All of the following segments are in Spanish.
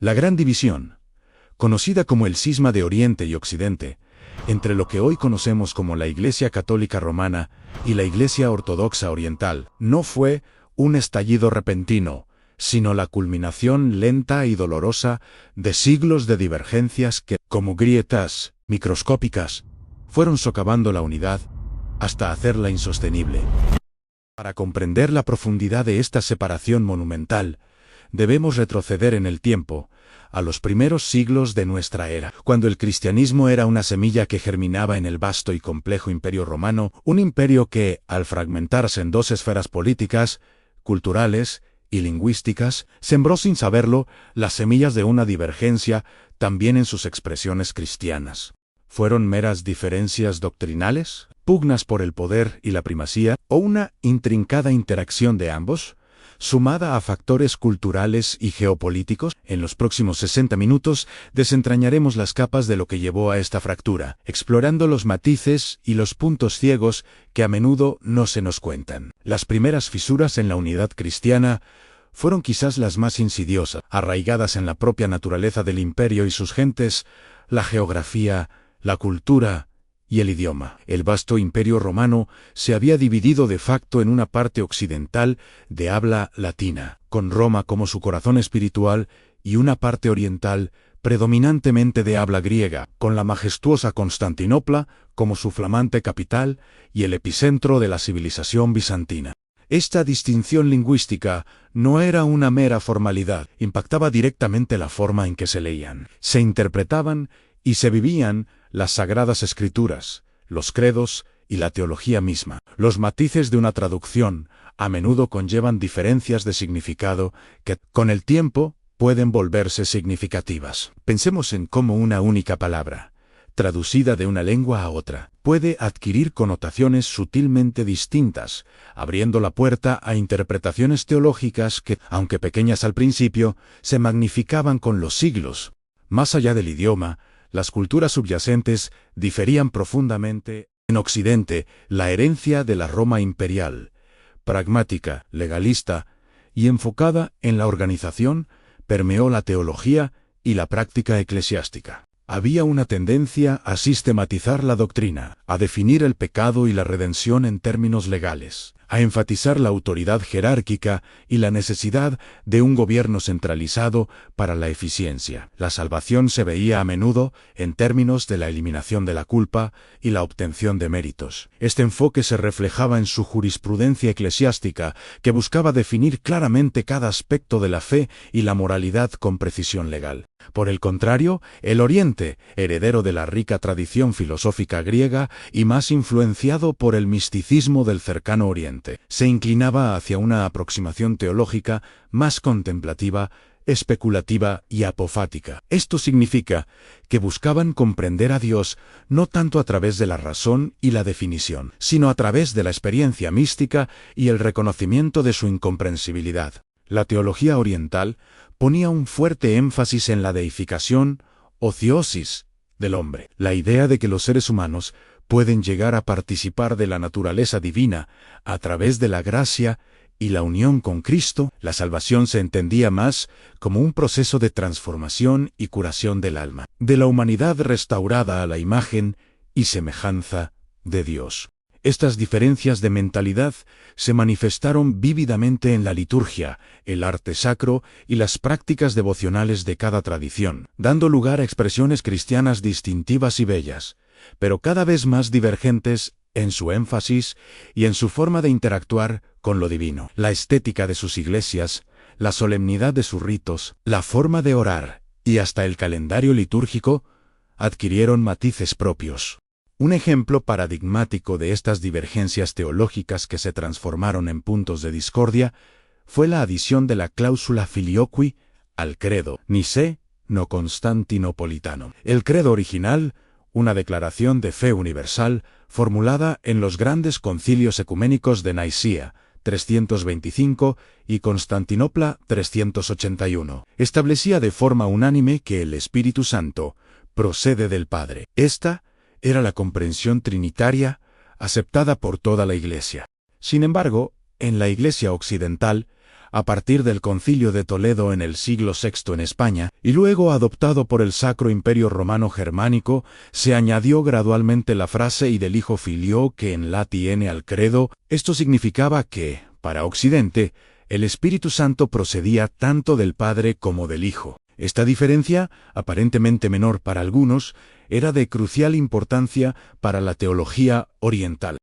La gran división, conocida como el cisma de Oriente y Occidente, entre lo que hoy conocemos como la Iglesia Católica Romana y la Iglesia Ortodoxa Oriental, no fue un estallido repentino, sino la culminación lenta y dolorosa de siglos de divergencias que, como grietas microscópicas, fueron socavando la unidad hasta hacerla insostenible. Para comprender la profundidad de esta separación monumental, debemos retroceder en el tiempo, a los primeros siglos de nuestra era, cuando el cristianismo era una semilla que germinaba en el vasto y complejo imperio romano, un imperio que, al fragmentarse en dos esferas políticas, culturales y lingüísticas, sembró sin saberlo las semillas de una divergencia también en sus expresiones cristianas. ¿Fueron meras diferencias doctrinales, pugnas por el poder y la primacía, o una intrincada interacción de ambos, sumada a factores culturales y geopolíticos? En los próximos 60 minutos desentrañaremos las capas de lo que llevó a esta fractura, explorando los matices y los puntos ciegos que a menudo no se nos cuentan. Las primeras fisuras en la unidad cristiana fueron quizás las más insidiosas, arraigadas en la propia naturaleza del imperio y sus gentes, la geografía, la cultura y el idioma. El vasto imperio romano se había dividido de facto en una parte occidental de habla latina, con Roma como su corazón espiritual, y una parte oriental predominantemente de habla griega, con la majestuosa Constantinopla como su flamante capital y el epicentro de la civilización bizantina. Esta distinción lingüística no era una mera formalidad, impactaba directamente la forma en que se leían, se interpretaban y se vivían las sagradas escrituras, los credos y la teología misma. Los matices de una traducción a menudo conllevan diferencias de significado que, con el tiempo, pueden volverse significativas. Pensemos en cómo una única palabra, traducida de una lengua a otra, puede adquirir connotaciones sutilmente distintas, abriendo la puerta a interpretaciones teológicas que, aunque pequeñas al principio, se magnificaban con los siglos. Más allá del idioma, las culturas subyacentes diferían profundamente. En Occidente, la herencia de la Roma imperial, pragmática, legalista y enfocada en la organización, permeó la teología y la práctica eclesiástica. Había una tendencia a sistematizar la doctrina, a definir el pecado y la redención en términos legales, a enfatizar la autoridad jerárquica y la necesidad de un gobierno centralizado para la eficiencia. La salvación se veía a menudo en términos de la eliminación de la culpa y la obtención de méritos. Este enfoque se reflejaba en su jurisprudencia eclesiástica, que buscaba definir claramente cada aspecto de la fe y la moralidad con precisión legal. Por el contrario, el Oriente, heredero de la rica tradición filosófica griega y más influenciado por el misticismo del cercano Oriente, se inclinaba hacia una aproximación teológica más contemplativa, especulativa y apofática. Esto significa que buscaban comprender a Dios no tanto a través de la razón y la definición, sino a través de la experiencia mística y el reconocimiento de su incomprensibilidad. La teología oriental ponía un fuerte énfasis en la deificación o theosis del hombre, la idea de que los seres humanos pueden llegar a participar de la naturaleza divina a través de la gracia y la unión con Cristo. La salvación se entendía más como un proceso de transformación y curación del alma, de la humanidad restaurada a la imagen y semejanza de Dios. Estas diferencias de mentalidad se manifestaron vívidamente en la liturgia, el arte sacro y las prácticas devocionales de cada tradición, dando lugar a expresiones cristianas distintivas y bellas, pero cada vez más divergentes en su énfasis y en su forma de interactuar con lo divino. La estética de sus iglesias, la solemnidad de sus ritos, la forma de orar y hasta el calendario litúrgico adquirieron matices propios. Un ejemplo paradigmático de estas divergencias teológicas que se transformaron en puntos de discordia fue la adición de la cláusula filioqui al credo niceno-constantinopolitano. El credo original, una declaración de fe universal formulada en los grandes concilios ecuménicos de Nicea 325 y Constantinopla 381, establecía de forma unánime que el Espíritu Santo procede del Padre. Esta era la comprensión trinitaria aceptada por toda la Iglesia. Sin embargo, en la Iglesia occidental a partir del Concilio de Toledo en el siglo VI en España, y luego adoptado por el Sacro Imperio Romano Germánico, se añadió gradualmente la frase y del hijo filió que en la tiene al credo. Esto significaba que, para Occidente, el Espíritu Santo procedía tanto del Padre como del Hijo. Esta diferencia, aparentemente menor para algunos, era de crucial importancia para la teología oriental.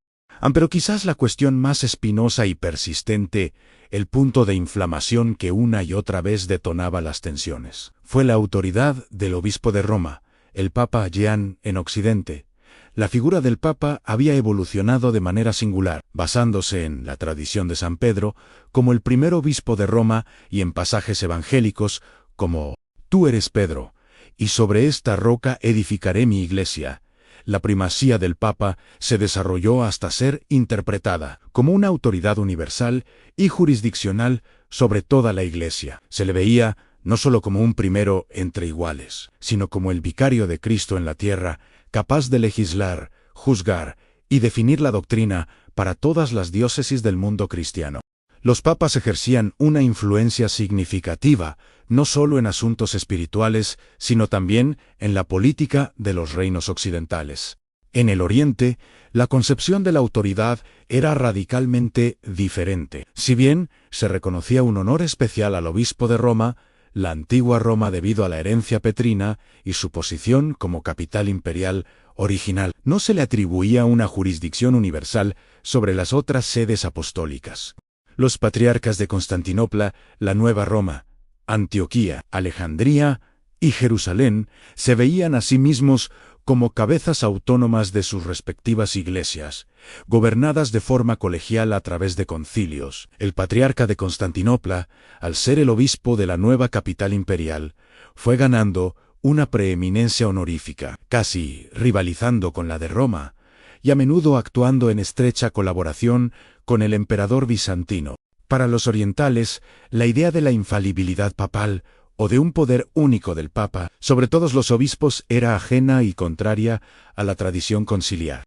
Pero quizás la cuestión más espinosa y persistente, el punto de inflamación que una y otra vez detonaba las tensiones, fue la autoridad del obispo de Roma, el Papa Jean, en Occidente. La figura del Papa había evolucionado de manera singular, basándose en la tradición de San Pedro, como el primer obispo de Roma y en pasajes evangélicos, como «Tú eres Pedro, y sobre esta roca edificaré mi iglesia». La primacía del Papa se desarrolló hasta ser interpretada como una autoridad universal y jurisdiccional sobre toda la Iglesia. Se le veía no solo como un primero entre iguales, sino como el vicario de Cristo en la tierra, capaz de legislar, juzgar y definir la doctrina para todas las diócesis del mundo cristiano. Los papas ejercían una influencia significativa, no solo en asuntos espirituales, sino también en la política de los reinos occidentales. En el Oriente, la concepción de la autoridad era radicalmente diferente. Si bien se reconocía un honor especial al obispo de Roma, la antigua Roma, debido a la herencia petrina y su posición como capital imperial original, no se le atribuía una jurisdicción universal sobre las otras sedes apostólicas. Los patriarcas de Constantinopla, la Nueva Roma, Antioquía, Alejandría y Jerusalén se veían a sí mismos como cabezas autónomas de sus respectivas iglesias, gobernadas de forma colegial a través de concilios. El patriarca de Constantinopla, al ser el obispo de la nueva capital imperial, fue ganando una preeminencia honorífica, casi rivalizando con la de Roma, y a menudo actuando en estrecha colaboración con el emperador bizantino. Para los orientales, la idea de la infalibilidad papal o de un poder único del Papa sobre todos los obispos era ajena y contraria a la tradición conciliar.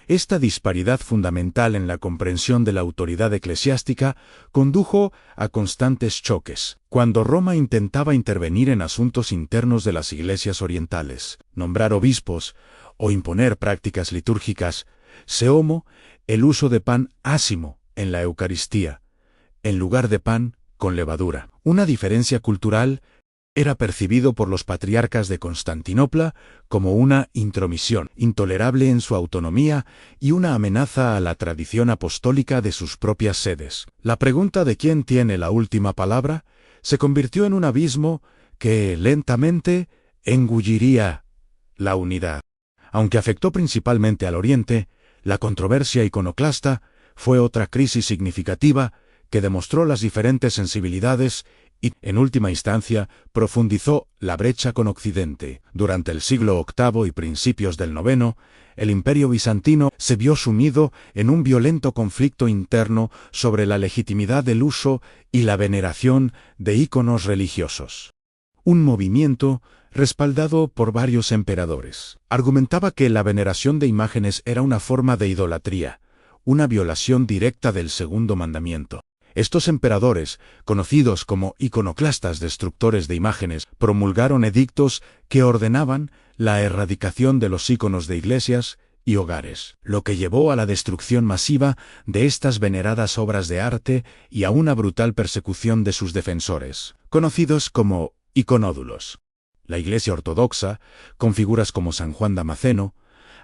Esta disparidad fundamental en la comprensión de la autoridad eclesiástica condujo a constantes choques. Cuando Roma intentaba intervenir en asuntos internos de las iglesias orientales, nombrar obispos o imponer prácticas litúrgicas, se omó el uso de pan ácimo en la Eucaristía, en lugar de pan con levadura. Una diferencia cultural era percibido por los patriarcas de Constantinopla como una intromisión intolerable en su autonomía y una amenaza a la tradición apostólica de sus propias sedes. La pregunta de quién tiene la última palabra se convirtió en un abismo que lentamente engulliría la unidad. Aunque afectó principalmente al Oriente, la controversia iconoclasta fue otra crisis significativa que demostró las diferentes sensibilidades y, en última instancia, profundizó la brecha con Occidente. Durante el siglo VIII y principios del IX, el Imperio bizantino se vio sumido en un violento conflicto interno sobre la legitimidad del uso y la veneración de íconos religiosos. Un movimiento respaldado por varios emperadores argumentaba que la veneración de imágenes era una forma de idolatría, una violación directa del segundo mandamiento. Estos emperadores, conocidos como iconoclastas destructores de imágenes, promulgaron edictos que ordenaban la erradicación de los íconos de iglesias y hogares, lo que llevó a la destrucción masiva de estas veneradas obras de arte y a una brutal persecución de sus defensores, conocidos como iconódulos. La Iglesia ortodoxa, con figuras como San Juan Damasceno,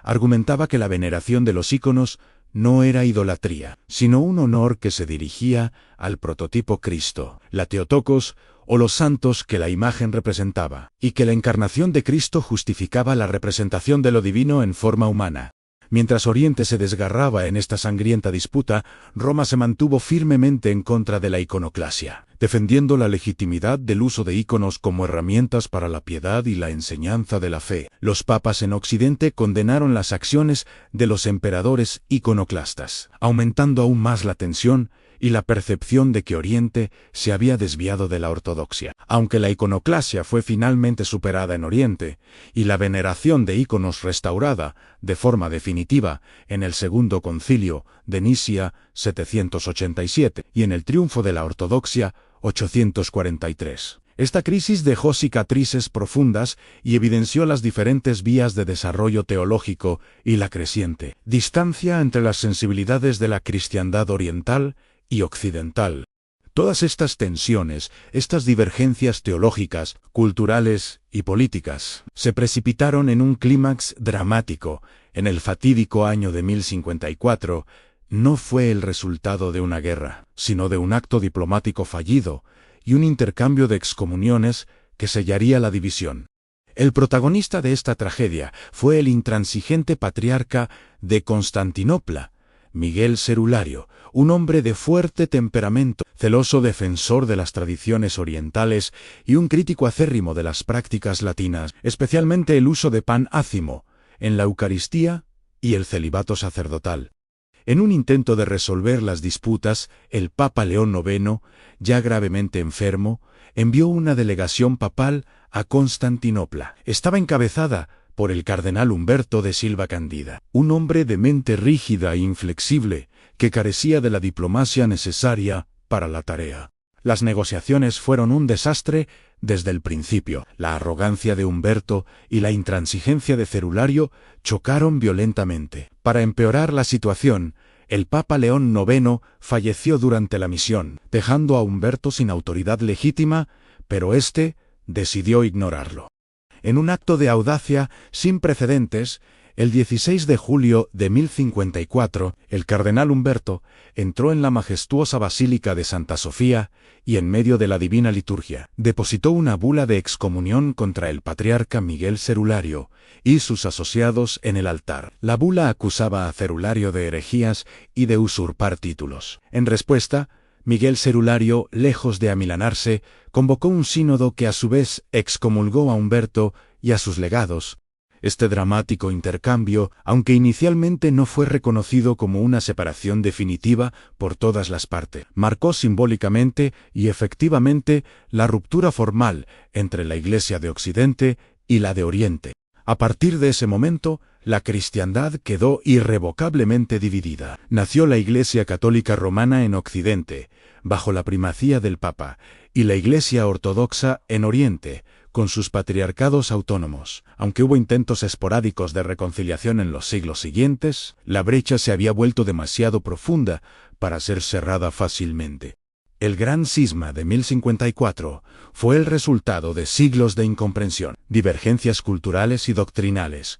argumentaba que la veneración de los íconos no era idolatría, sino un honor que se dirigía al prototipo Cristo, la Teotocos o los santos que la imagen representaba, y que la encarnación de Cristo justificaba la representación de lo divino en forma humana. Mientras Oriente se desgarraba en esta sangrienta disputa, Roma se mantuvo firmemente en contra de la iconoclasia, defendiendo la legitimidad del uso de íconos como herramientas para la piedad y la enseñanza de la fe. Los papas en Occidente condenaron las acciones de los emperadores iconoclastas, aumentando aún más la tensión y la percepción de que Oriente se había desviado de la ortodoxia. Aunque la iconoclasia fue finalmente superada en Oriente y la veneración de íconos restaurada de forma definitiva en el Segundo Concilio de Nicea 787 y en el triunfo de la ortodoxia 843. Esta crisis dejó cicatrices profundas y evidenció las diferentes vías de desarrollo teológico y la creciente distancia entre las sensibilidades de la cristiandad oriental y occidental. Todas estas tensiones, estas divergencias teológicas, culturales y políticas, se precipitaron en un clímax dramático. En el fatídico año de 1054, no fue el resultado de una guerra, sino de un acto diplomático fallido y un intercambio de excomuniones que sellaría la división. El protagonista de esta tragedia fue el intransigente patriarca de Constantinopla, Miguel Cerulario, un hombre de fuerte temperamento, celoso defensor de las tradiciones orientales y un crítico acérrimo de las prácticas latinas, especialmente el uso de pan ácimo en la Eucaristía y el celibato sacerdotal. En un intento de resolver las disputas, el Papa León IX, ya gravemente enfermo, envió una delegación papal a Constantinopla. Estaba encabezada por el cardenal Humberto de Silva Candida, un hombre de mente rígida e inflexible que carecía de la diplomacia necesaria para la tarea. Las negociaciones fueron un desastre desde el principio. La arrogancia de Humberto y la intransigencia de Cerulario chocaron violentamente. Para empeorar la situación, el Papa León IX falleció durante la misión, dejando a Humberto sin autoridad legítima, pero éste decidió ignorarlo. En un acto de audacia sin precedentes, el 16 de julio de 1054, el cardenal Humberto entró en la majestuosa Basílica de Santa Sofía y, en medio de la divina liturgia, depositó una bula de excomunión contra el patriarca Miguel Cerulario y sus asociados en el altar. La bula acusaba a Cerulario de herejías y de usurpar títulos. En respuesta, Miguel Cerulario, lejos de amilanarse, convocó un sínodo que a su vez excomulgó a Humberto y a sus legados. Este dramático intercambio, aunque inicialmente no fue reconocido como una separación definitiva por todas las partes, marcó simbólicamente y efectivamente la ruptura formal entre la Iglesia de Occidente y la de Oriente. A partir de ese momento, la cristiandad quedó irrevocablemente dividida. Nació la Iglesia Católica Romana en Occidente, bajo la primacía del Papa, y la Iglesia Ortodoxa en Oriente, con sus patriarcados autónomos. Aunque hubo intentos esporádicos de reconciliación en los siglos siguientes, la brecha se había vuelto demasiado profunda para ser cerrada fácilmente. El gran cisma de 1054 fue el resultado de siglos de incomprensión, divergencias culturales y doctrinales,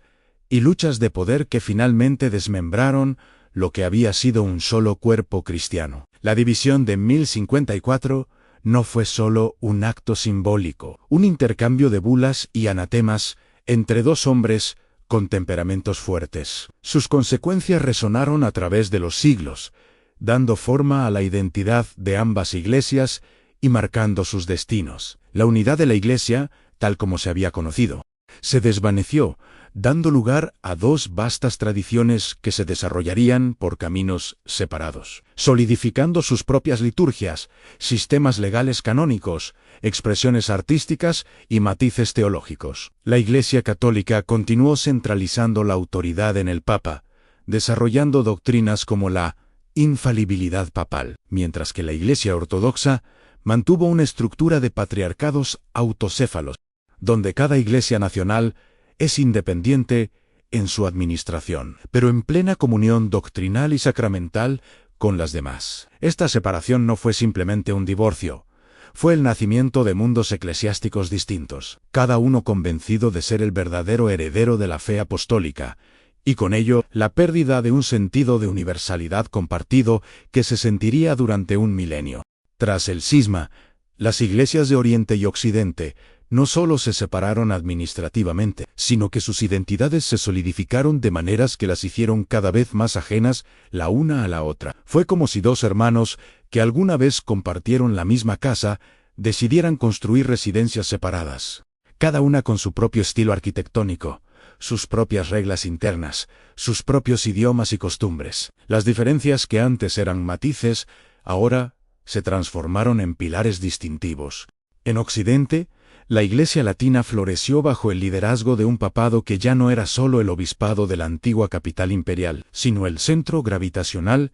y luchas de poder que finalmente desmembraron lo que había sido un solo cuerpo cristiano. La división de 1054 no fue solo un acto simbólico, un intercambio de bulas y anatemas entre dos hombres con temperamentos fuertes. Sus consecuencias resonaron a través de los siglos, dando forma a la identidad de ambas iglesias y marcando sus destinos. La unidad de la Iglesia, tal como se había conocido, se desvaneció, dando lugar a dos vastas tradiciones que se desarrollarían por caminos separados, solidificando sus propias liturgias, sistemas legales canónicos, expresiones artísticas y matices teológicos. La Iglesia Católica continuó centralizando la autoridad en el Papa, desarrollando doctrinas como la infalibilidad papal, mientras que la Iglesia Ortodoxa mantuvo una estructura de patriarcados autocéfalos, donde cada iglesia nacional es independiente en su administración, pero en plena comunión doctrinal y sacramental con las demás. Esta separación no fue simplemente un divorcio, fue el nacimiento de mundos eclesiásticos distintos, cada uno convencido de ser el verdadero heredero de la fe apostólica, y con ello la pérdida de un sentido de universalidad compartido que se sentiría durante un milenio. Tras el cisma, las iglesias de Oriente y Occidente no solo se separaron administrativamente, sino que sus identidades se solidificaron de maneras que las hicieron cada vez más ajenas la una a la otra. Fue como si dos hermanos, que alguna vez compartieron la misma casa, decidieran construir residencias separadas, cada una con su propio estilo arquitectónico, sus propias reglas internas, sus propios idiomas y costumbres. Las diferencias que antes eran matices, ahora se transformaron en pilares distintivos. En Occidente, la Iglesia latina floreció bajo el liderazgo de un papado que ya no era solo el obispado de la antigua capital imperial, sino el centro gravitacional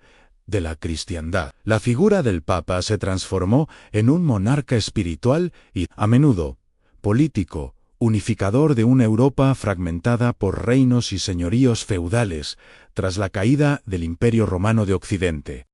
de la cristiandad. La figura del Papa se transformó en un monarca espiritual y, a menudo, político, unificador de una Europa fragmentada por reinos y señoríos feudales tras la caída del Imperio Romano de Occidente.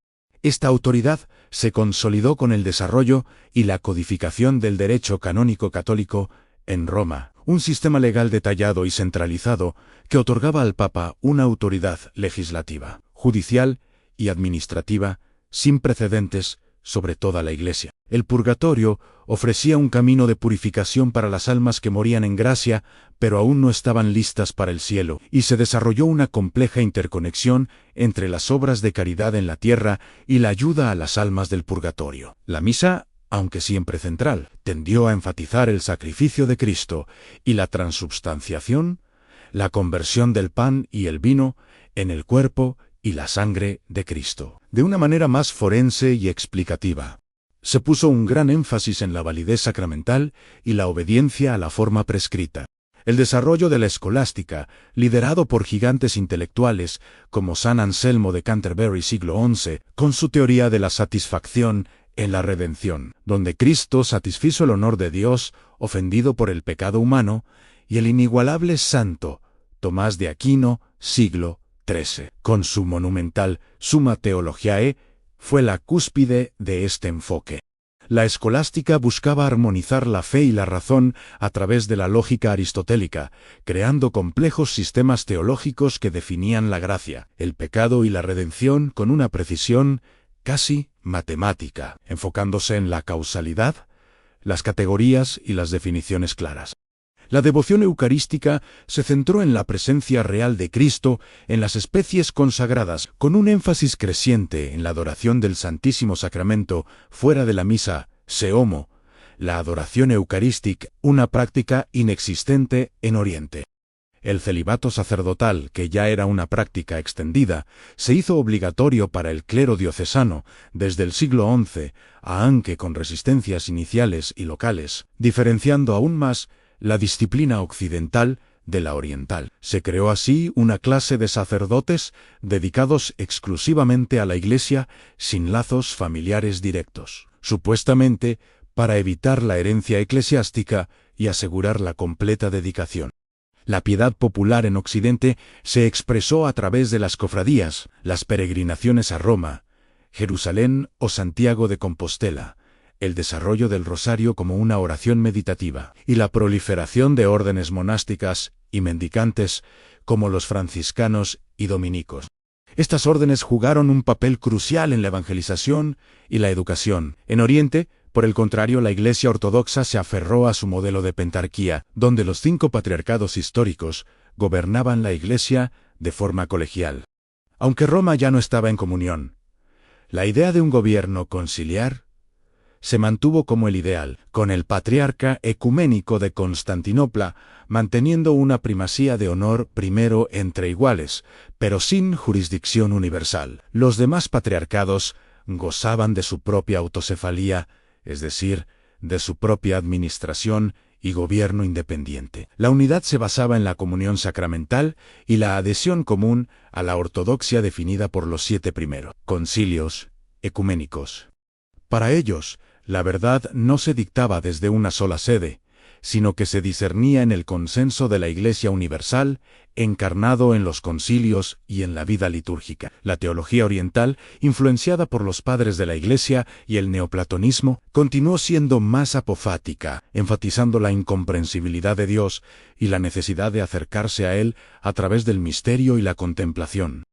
Esta autoridad se consolidó con el desarrollo y la codificación del derecho canónico católico en Roma, un sistema legal detallado y centralizado que otorgaba al Papa una autoridad legislativa, judicial y administrativa sin precedentes sobre toda la Iglesia. El purgatorio ofrecía un camino de purificación para las almas que morían en gracia, pero aún no estaban listas para el cielo, y se desarrolló una compleja interconexión entre las obras de caridad en la tierra y la ayuda a las almas del purgatorio. La misa, aunque siempre central, tendió a enfatizar el sacrificio de Cristo y la transubstanciación, la conversión del pan y el vino en el cuerpo y la sangre de Cristo. De una manera más forense y explicativa, se puso un gran énfasis en la validez sacramental y la obediencia a la forma prescrita. El desarrollo de la escolástica, liderado por gigantes intelectuales como San Anselmo de Canterbury siglo XI, con su teoría de la satisfacción en la redención, donde Cristo satisfizo el honor de Dios ofendido por el pecado humano, y el inigualable santo Tomás de Aquino, siglo XIII, con su monumental Summa Theologiae, fue la cúspide de este enfoque. La escolástica buscaba armonizar la fe y la razón a través de la lógica aristotélica, creando complejos sistemas teológicos que definían la gracia, el pecado y la redención con una precisión casi matemática, enfocándose en la causalidad, las categorías y las definiciones claras. La devoción eucarística se centró en la presencia real de Cristo en las especies consagradas, con un énfasis creciente en la adoración del Santísimo Sacramento fuera de la misa, seomo, la adoración eucarística, una práctica inexistente en Oriente. El celibato sacerdotal, que ya era una práctica extendida, se hizo obligatorio para el clero diocesano desde el siglo XI, aunque con resistencias iniciales y locales, diferenciando aún más la disciplina occidental de la oriental. Se creó así una clase de sacerdotes dedicados exclusivamente a la Iglesia sin lazos familiares directos, supuestamente para evitar la herencia eclesiástica y asegurar la completa dedicación. La piedad popular en Occidente se expresó a través de las cofradías, las peregrinaciones a Roma, Jerusalén o Santiago de Compostela, el desarrollo del rosario como una oración meditativa, y la proliferación de órdenes monásticas y mendicantes como los franciscanos y dominicos. Estas órdenes jugaron un papel crucial en la evangelización y la educación. En Oriente, por el contrario, la Iglesia ortodoxa se aferró a su modelo de pentarquía, donde los 5 patriarcados históricos gobernaban la Iglesia de forma colegial. Aunque Roma ya no estaba en comunión, la idea de un gobierno conciliar se mantuvo como el ideal, con el patriarca ecuménico de Constantinopla manteniendo una primacía de honor primero entre iguales, pero sin jurisdicción universal. Los demás patriarcados gozaban de su propia autocefalía, es decir, de su propia administración y gobierno independiente. La unidad se basaba en la comunión sacramental y la adhesión común a la ortodoxia definida por los 7 primeros concilios ecuménicos. Para ellos, la verdad no se dictaba desde una sola sede, sino que se discernía en el consenso de la Iglesia universal, encarnado en los concilios y en la vida litúrgica. La teología oriental, influenciada por los padres de la Iglesia y el neoplatonismo, continuó siendo más apofática, enfatizando la incomprensibilidad de Dios y la necesidad de acercarse a Él a través del misterio y la contemplación.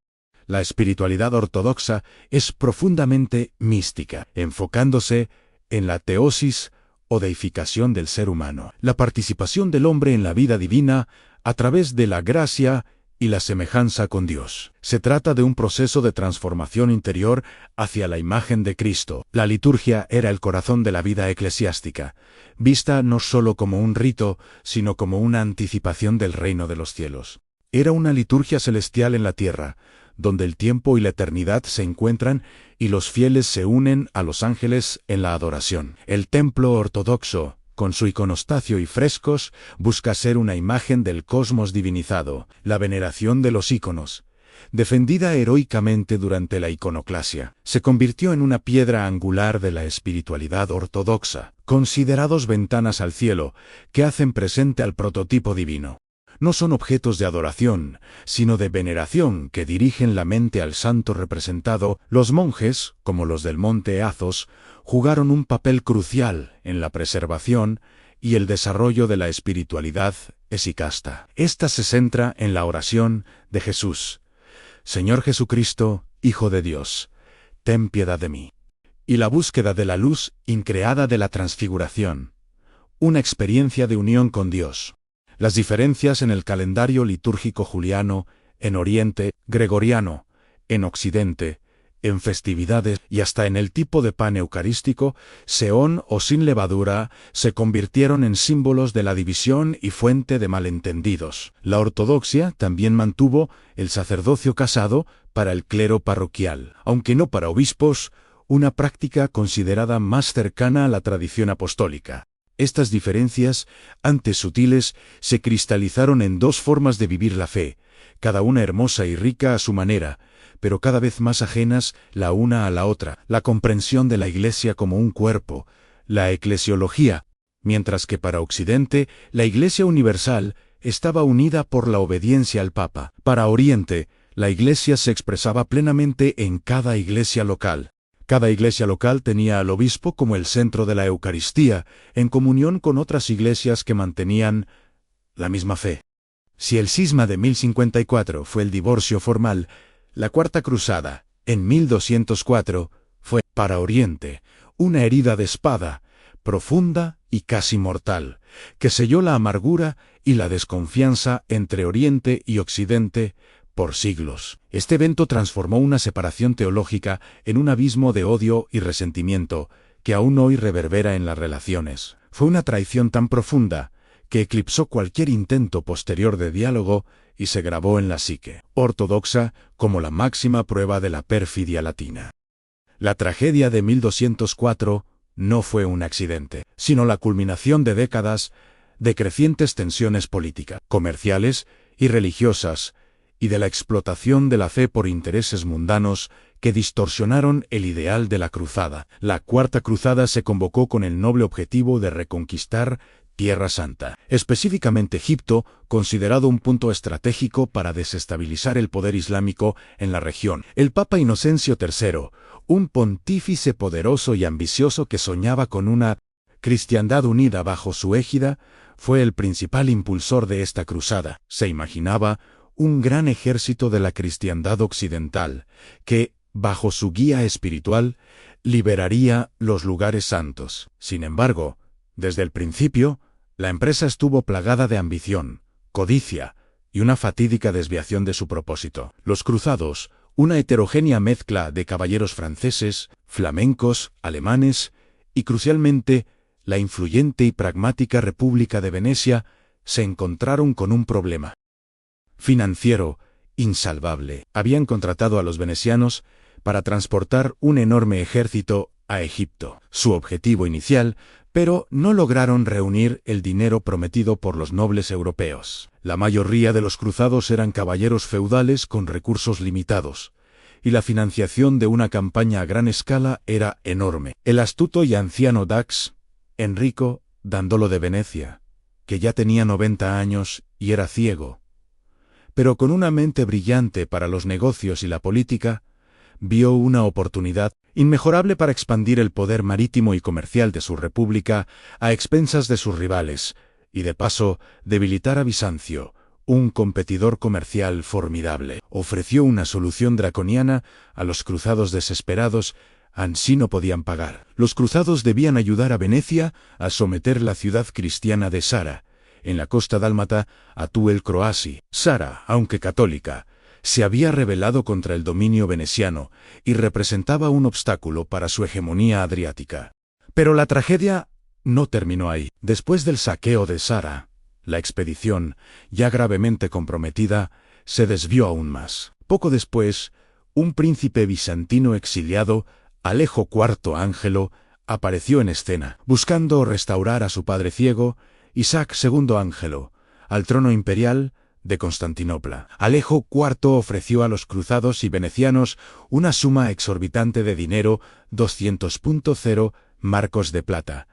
La espiritualidad ortodoxa es profundamente mística, enfocándose en la teosis o deificación del ser humano, la participación del hombre en la vida divina a través de la gracia y la semejanza con Dios. Se trata de un proceso de transformación interior hacia la imagen de Cristo. La liturgia era el corazón de la vida eclesiástica, vista no solo como un rito, sino como una anticipación del reino de los cielos. Era una liturgia celestial en la tierra, donde el tiempo y la eternidad se encuentran y los fieles se unen a los ángeles en la adoración. El templo ortodoxo, con su iconostasio y frescos, busca ser una imagen del cosmos divinizado. La veneración de los íconos, defendida heroicamente durante la iconoclasia, se convirtió en una piedra angular de la espiritualidad ortodoxa, considerados ventanas al cielo que hacen presente al prototipo divino. No son objetos de adoración, sino de veneración que dirigen la mente al santo representado. Los monjes, como los del monte Athos, jugaron un papel crucial en la preservación y el desarrollo de la espiritualidad esicasta. Esta se centra en la oración de Jesús: Señor Jesucristo, Hijo de Dios, ten piedad de mí. Y la búsqueda de la luz increada de la transfiguración, una experiencia de unión con Dios. Las diferencias en el calendario litúrgico juliano, en Oriente, gregoriano, en Occidente, en festividades y hasta en el tipo de pan eucarístico, seón o sin levadura, se convirtieron en símbolos de la división y fuente de malentendidos. La ortodoxia también mantuvo el sacerdocio casado para el clero parroquial, aunque no para obispos, una práctica considerada más cercana a la tradición apostólica. Estas diferencias, antes sutiles, se cristalizaron en dos formas de vivir la fe, cada una hermosa y rica a su manera, pero cada vez más ajenas la una a la otra: la comprensión de la Iglesia como un cuerpo, la eclesiología, mientras que para Occidente la Iglesia universal estaba unida por la obediencia al Papa. Para Oriente, la Iglesia se expresaba plenamente en cada iglesia local. Cada iglesia local tenía al obispo como el centro de la Eucaristía, en comunión con otras iglesias que mantenían la misma fe. Si el cisma de 1054 fue el divorcio formal, la Cuarta Cruzada, en 1204, fue, para Oriente, una herida de espada, profunda y casi mortal, que selló la amargura y la desconfianza entre Oriente y Occidente por siglos. Este evento transformó una separación teológica en un abismo de odio y resentimiento que aún hoy reverbera en las relaciones. Fue una traición tan profunda que eclipsó cualquier intento posterior de diálogo y se grabó en la psique ortodoxa como la máxima prueba de la perfidia latina. La tragedia de 1204 no fue un accidente, sino la culminación de décadas de crecientes tensiones políticas, comerciales y religiosas, y de la explotación de la fe por intereses mundanos que distorsionaron el ideal de la cruzada. La Cuarta Cruzada se convocó con el noble objetivo de reconquistar Tierra Santa, específicamente Egipto, considerado un punto estratégico para desestabilizar el poder islámico en la región. El Papa Inocencio III, un pontífice poderoso y ambicioso que soñaba con una cristiandad unida bajo su égida, fue el principal impulsor de esta cruzada. Se imaginaba un gran ejército de la cristiandad occidental, que, bajo su guía espiritual, liberaría los lugares santos. Sin embargo, desde el principio, la empresa estuvo plagada de ambición, codicia y una fatídica desviación de su propósito. Los cruzados, una heterogénea mezcla de caballeros franceses, flamencos, alemanes y, crucialmente, la influyente y pragmática República de Venecia, se encontraron con un problema financiero insalvable. Habían contratado a los venecianos para transportar un enorme ejército a Egipto, su objetivo inicial, pero no lograron reunir el dinero prometido por los nobles europeos. La mayoría de los cruzados eran caballeros feudales con recursos limitados, y la financiación de una campaña a gran escala era enorme. El astuto y anciano Dax, Enrico Dandolo de Venecia, que ya tenía 90 años y era ciego, pero con una mente brillante para los negocios y la política, vio una oportunidad inmejorable para expandir el poder marítimo y comercial de su república a expensas de sus rivales, y de paso debilitar a Bizancio, un competidor comercial formidable. Ofreció una solución draconiana a los cruzados desesperados, ansí no podían pagar. Los cruzados debían ayudar a Venecia a someter la ciudad cristiana de Sara, en la costa dálmata, a Tuel Croasi. Sara, aunque católica, se había rebelado contra el dominio veneciano y representaba un obstáculo para su hegemonía adriática. Pero la tragedia no terminó ahí. Después del saqueo de Sara, la expedición, ya gravemente comprometida, se desvió aún más. Poco después, un príncipe bizantino exiliado, Alejo IV Ángelo, apareció en escena, buscando restaurar a su padre ciego, Isaac II Ángelo, al trono imperial de Constantinopla. Alejo IV ofreció a los cruzados y venecianos una suma exorbitante de dinero, 200.0 marcos de plata,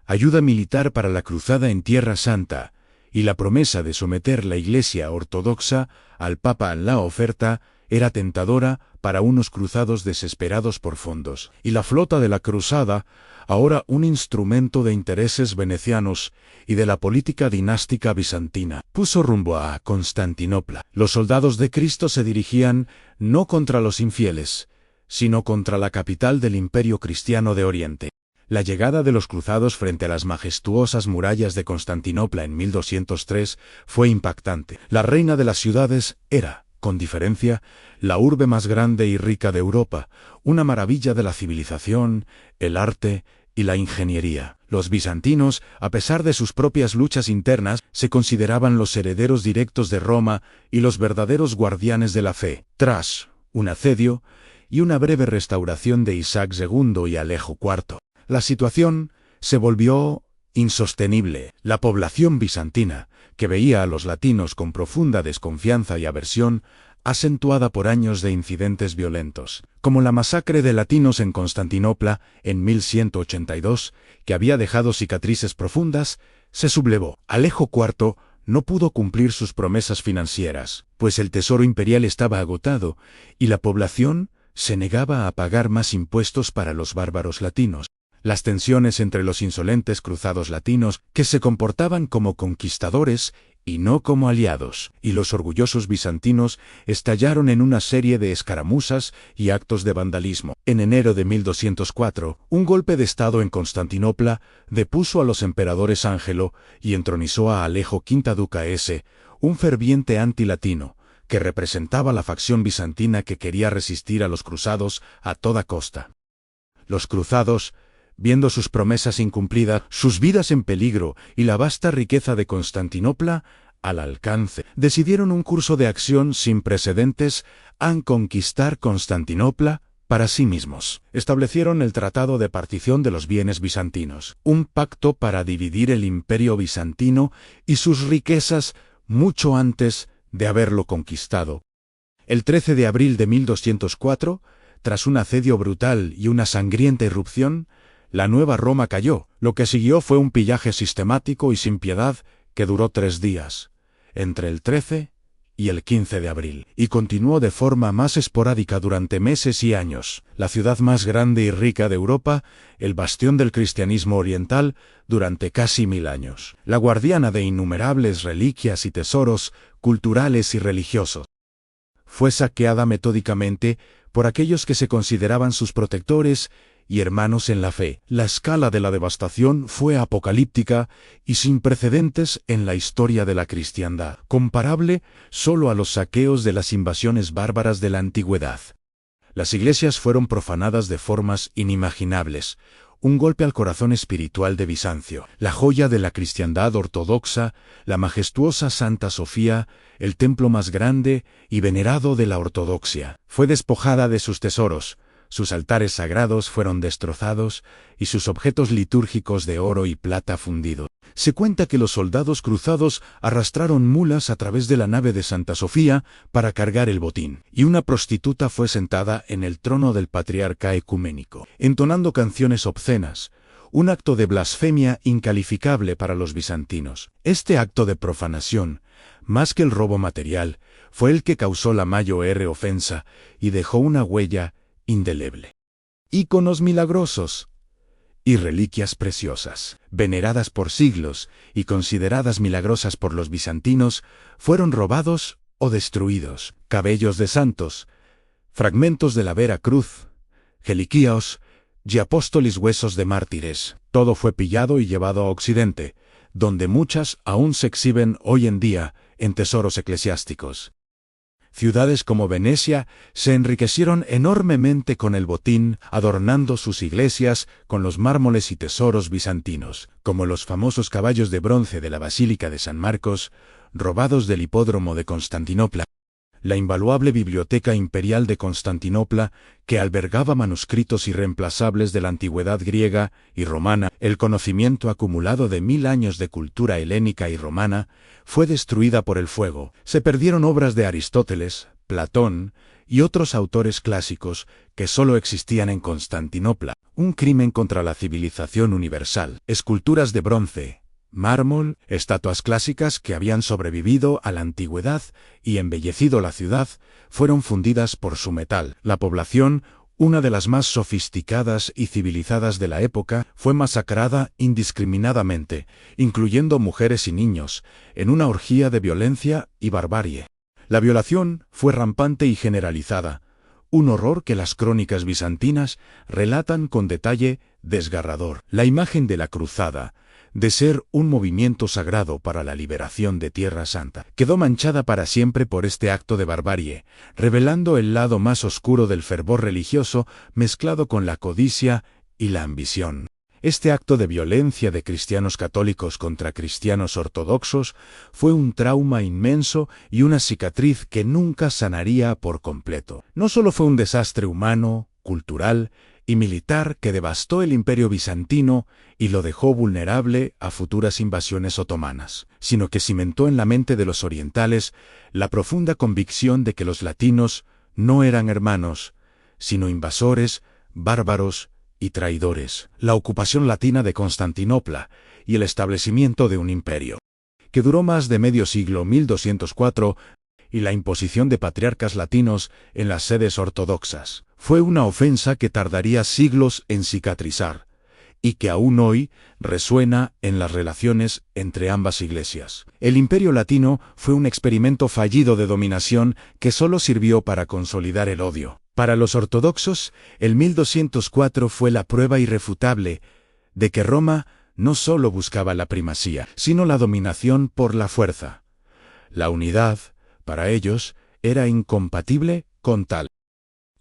ayuda militar para la cruzada en Tierra Santa, y la promesa de someter la Iglesia ortodoxa al Papa. La oferta era tentadora para unos cruzados desesperados por fondos, y la flota de la cruzada, ahora un instrumento de intereses venecianos y de la política dinástica bizantina, puso rumbo a Constantinopla. Los soldados de Cristo se dirigían no contra los infieles, sino contra la capital del Imperio Cristiano de Oriente. La llegada de los cruzados frente a las majestuosas murallas de Constantinopla en 1203 fue impactante. La reina de las ciudades era, con diferencia, la urbe más grande y rica de Europa, una maravilla de la civilización, el arte y la ingeniería. Los bizantinos, a pesar de sus propias luchas internas, se consideraban los herederos directos de Roma y los verdaderos guardianes de la fe. Tras un asedio y una breve restauración de Isaac II y Alejo IV, la situación se volvió insostenible. La población bizantina, que veía a los latinos con profunda desconfianza y aversión, acentuada por años de incidentes violentos, como la masacre de latinos en Constantinopla en 1182, que había dejado cicatrices profundas, se sublevó. Alejo IV no pudo cumplir sus promesas financieras, pues el tesoro imperial estaba agotado y la población se negaba a pagar más impuestos para los bárbaros latinos. Las tensiones entre los insolentes cruzados latinos, que se comportaban como conquistadores y no como aliados, y los orgullosos bizantinos, estallaron en una serie de escaramuzas y actos de vandalismo. En enero de 1204, un golpe de estado en Constantinopla depuso a los emperadores Ángelo y entronizó a Alejo V Ducaese, un ferviente antilatino, que representaba la facción bizantina que quería resistir a los cruzados a toda costa. Los cruzados, viendo sus promesas incumplidas, sus vidas en peligro y la vasta riqueza de Constantinopla al alcance, decidieron un curso de acción sin precedentes en conquistar Constantinopla para sí mismos. Establecieron el Tratado de Partición de los Bienes Bizantinos, un pacto para dividir el Imperio bizantino y sus riquezas mucho antes de haberlo conquistado. El 13 de abril de 1204, tras un asedio brutal y una sangrienta irrupción, la Nueva Roma cayó. Lo que siguió fue un pillaje sistemático y sin piedad que duró 3 días, entre el 13 y el 15 de abril, y continuó de forma más esporádica durante meses y años. La ciudad más grande y rica de Europa, el bastión del cristianismo oriental, durante casi 1000 años. La guardiana de innumerables reliquias y tesoros culturales y religiosos, fue saqueada metódicamente por aquellos que se consideraban sus protectores y hermanos en la fe. La escala de la devastación fue apocalíptica y sin precedentes en la historia de la cristiandad, comparable solo a los saqueos de las invasiones bárbaras de la antigüedad. Las iglesias fueron profanadas de formas inimaginables, un golpe al corazón espiritual de Bizancio. La joya de la cristiandad ortodoxa, la majestuosa Santa Sofía, el templo más grande y venerado de la ortodoxia, fue despojada de sus tesoros. Sus altares sagrados fueron destrozados y sus objetos litúrgicos de oro y plata fundidos. Se cuenta que los soldados cruzados arrastraron mulas a través de la nave de Santa Sofía para cargar el botín, y una prostituta fue sentada en el trono del patriarca ecuménico, entonando canciones obscenas, un acto de blasfemia incalificable para los bizantinos. Este acto de profanación, más que el robo material, fue el que causó la mayor ofensa y dejó una huella indeleble. Íconos milagrosos y reliquias preciosas, veneradas por siglos y consideradas milagrosas por los bizantinos, fueron robados o destruidos. Cabellos de santos, fragmentos de la Vera Cruz, reliquios y apóstoles, huesos de mártires, todo fue pillado y llevado a Occidente, donde muchas aún se exhiben hoy en día en tesoros eclesiásticos. Ciudades como Venecia se enriquecieron enormemente con el botín, adornando sus iglesias con los mármoles y tesoros bizantinos, como los famosos caballos de bronce de la Basílica de San Marcos, robados del hipódromo de Constantinopla. la invaluable Biblioteca Imperial de Constantinopla, que albergaba manuscritos irreemplazables de la antigüedad griega y romana, el conocimiento acumulado de 1000 años de cultura helénica y romana, fue destruida por el fuego. Se perdieron obras de Aristóteles, Platón y otros autores clásicos que solo existían en Constantinopla. Un crimen contra la civilización universal. Esculturas de bronce, mármol, estatuas clásicas que habían sobrevivido a la antigüedad y embellecido la ciudad, fueron fundidas por su metal. La población, una de las más sofisticadas y civilizadas de la época, fue masacrada indiscriminadamente, incluyendo mujeres y niños, en una orgía de violencia y barbarie. La violación fue rampante y generalizada, un horror que las crónicas bizantinas relatan con detalle desgarrador. La imagen de la cruzada, de ser un movimiento sagrado para la liberación de Tierra Santa, quedó manchada para siempre por este acto de barbarie, revelando el lado más oscuro del fervor religioso mezclado con la codicia y la ambición. Este acto de violencia de cristianos católicos contra cristianos ortodoxos fue un trauma inmenso y una cicatriz que nunca sanaría por completo. No solo fue un desastre humano, cultural y militar que devastó el Imperio bizantino y lo dejó vulnerable a futuras invasiones otomanas, sino que cimentó en la mente de los orientales la profunda convicción de que los latinos no eran hermanos, sino invasores, bárbaros y traidores. La ocupación latina de Constantinopla y el establecimiento de un imperio, que duró más de medio siglo, 1204, y la imposición de patriarcas latinos en las sedes ortodoxas, fue una ofensa que tardaría siglos en cicatrizar, y que aún hoy resuena en las relaciones entre ambas iglesias. El Imperio Latino fue un experimento fallido de dominación que solo sirvió para consolidar el odio. Para los ortodoxos, el 1204 fue la prueba irrefutable de que Roma no solo buscaba la primacía, sino la dominación por la fuerza. La unidad, para ellos, era incompatible con tal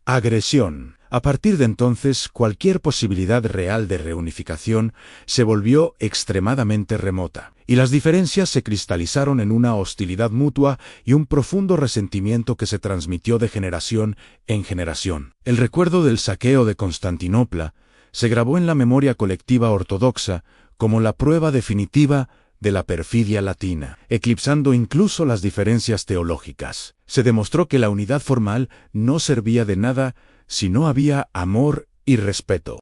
agresión. A partir de entonces, cualquier posibilidad real de reunificación se volvió extremadamente remota, y las diferencias se cristalizaron en una hostilidad mutua y un profundo resentimiento que se transmitió de generación en generación. El recuerdo del saqueo de Constantinopla se grabó en la memoria colectiva ortodoxa como la prueba definitiva de la perfidia latina, eclipsando incluso las diferencias teológicas. Se demostró que la unidad formal no servía de nada si no había amor y respeto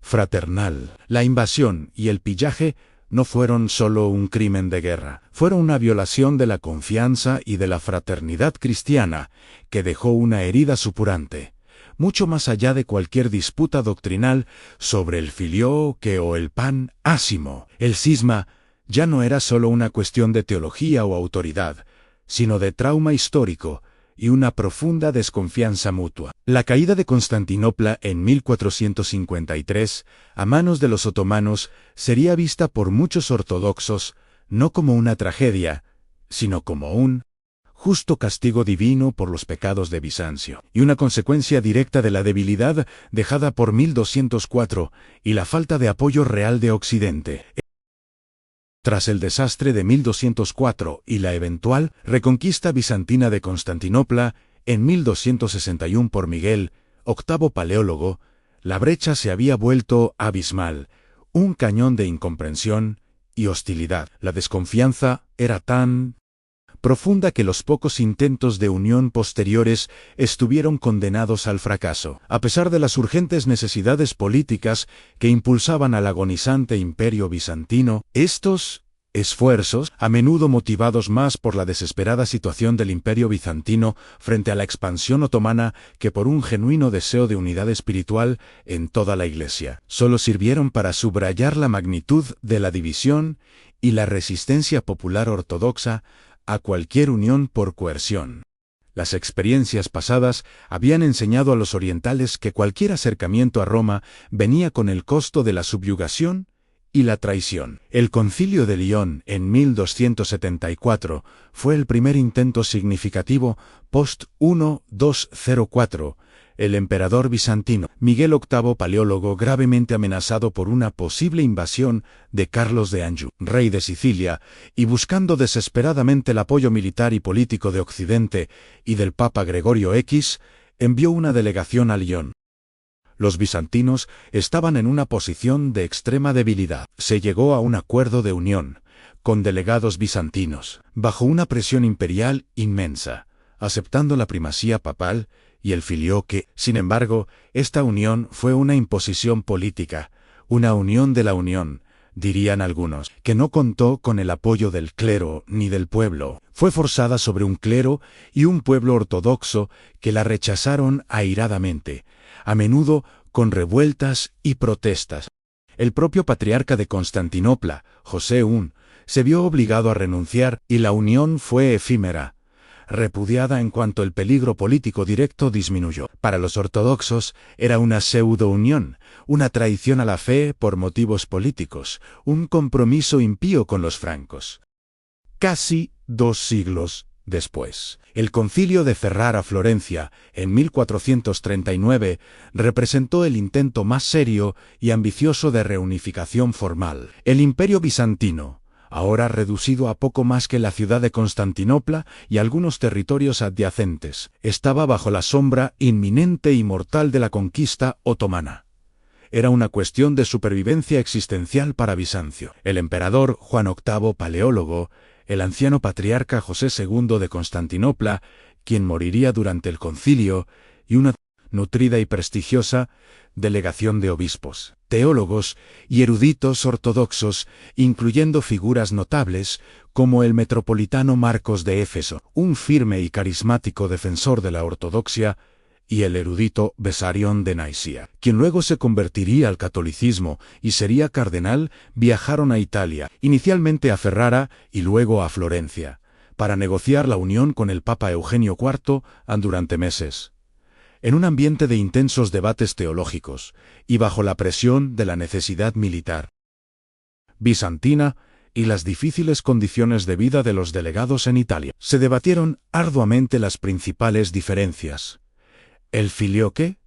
fraternal. La invasión y el pillaje no fueron solo un crimen de guerra, fueron una violación de la confianza y de la fraternidad cristiana que dejó una herida supurante, mucho más allá de cualquier disputa doctrinal sobre el filioque o el pan ásimo. El cisma ya no era solo una cuestión de teología o autoridad, sino de trauma histórico y una profunda desconfianza mutua. La caída de Constantinopla en 1453, a manos de los otomanos, sería vista por muchos ortodoxos no como una tragedia, sino como un justo castigo divino por los pecados de Bizancio, y una consecuencia directa de la debilidad dejada por 1204 y la falta de apoyo real de Occidente. Tras el desastre de 1204 y la eventual reconquista bizantina de Constantinopla en 1261 por Miguel, octavo Paleólogo, la brecha se había vuelto abismal, un cañón de incomprensión y hostilidad. La desconfianza era tan profunda que los pocos intentos de unión posteriores estuvieron condenados al fracaso. A pesar de las urgentes necesidades políticas que impulsaban al agonizante imperio bizantino, estos esfuerzos, a menudo motivados más por la desesperada situación del imperio bizantino frente a la expansión otomana que por un genuino deseo de unidad espiritual en toda la Iglesia, solo sirvieron para subrayar la magnitud de la división y la resistencia popular ortodoxa a cualquier unión por coerción. Las experiencias pasadas habían enseñado a los orientales que cualquier acercamiento a Roma venía con el costo de la subyugación y la traición. El Concilio de Lyon en 1274 fue el primer intento significativo post-1204 El emperador bizantino Miguel VIII Paleólogo, gravemente amenazado por una posible invasión de Carlos de Anjou, rey de Sicilia, y buscando desesperadamente el apoyo militar y político de Occidente y del Papa Gregorio X, envió una delegación a Lyon. Los bizantinos estaban en una posición de extrema debilidad. Se llegó a un acuerdo de unión, con delegados bizantinos, bajo una presión imperial inmensa, aceptando la primacía papal y el filioque. Sin embargo, esta unión fue una imposición política, una unión de la unión, dirían algunos, que no contó con el apoyo del clero ni del pueblo. Fue forzada sobre un clero y un pueblo ortodoxo que la rechazaron airadamente, a menudo con revueltas y protestas. El propio patriarca de Constantinopla, José I, se vio obligado a renunciar y la unión fue efímera, repudiada en cuanto el peligro político directo disminuyó. Para los ortodoxos era una pseudo-unión, una traición a la fe por motivos políticos, un compromiso impío con los francos. Casi 2 siglos después, el Concilio de Ferrara-Florencia, en 1439, representó el intento más serio y ambicioso de reunificación formal. El Imperio bizantino, ahora reducido a poco más que la ciudad de Constantinopla y algunos territorios adyacentes, estaba bajo la sombra inminente y mortal de la conquista otomana. Era una cuestión de supervivencia existencial para Bizancio. El emperador Juan VIII Paleólogo, el anciano patriarca José II de Constantinopla, quien moriría durante el concilio, y una nutrida y prestigiosa delegación de obispos, teólogos y eruditos ortodoxos, incluyendo figuras notables como el metropolitano Marcos de Éfeso, un firme y carismático defensor de la ortodoxia, y el erudito Besarión de Nicea, quien luego se convertiría al catolicismo y sería cardenal. Viajaron a Italia, inicialmente a Ferrara y luego a Florencia, para negociar la unión con el Papa Eugenio IV durante meses. En un ambiente de intensos debates teológicos, y bajo la presión de la necesidad militar bizantina y las difíciles condiciones de vida de los delegados en Italia, se debatieron arduamente las principales diferencias: el filioque,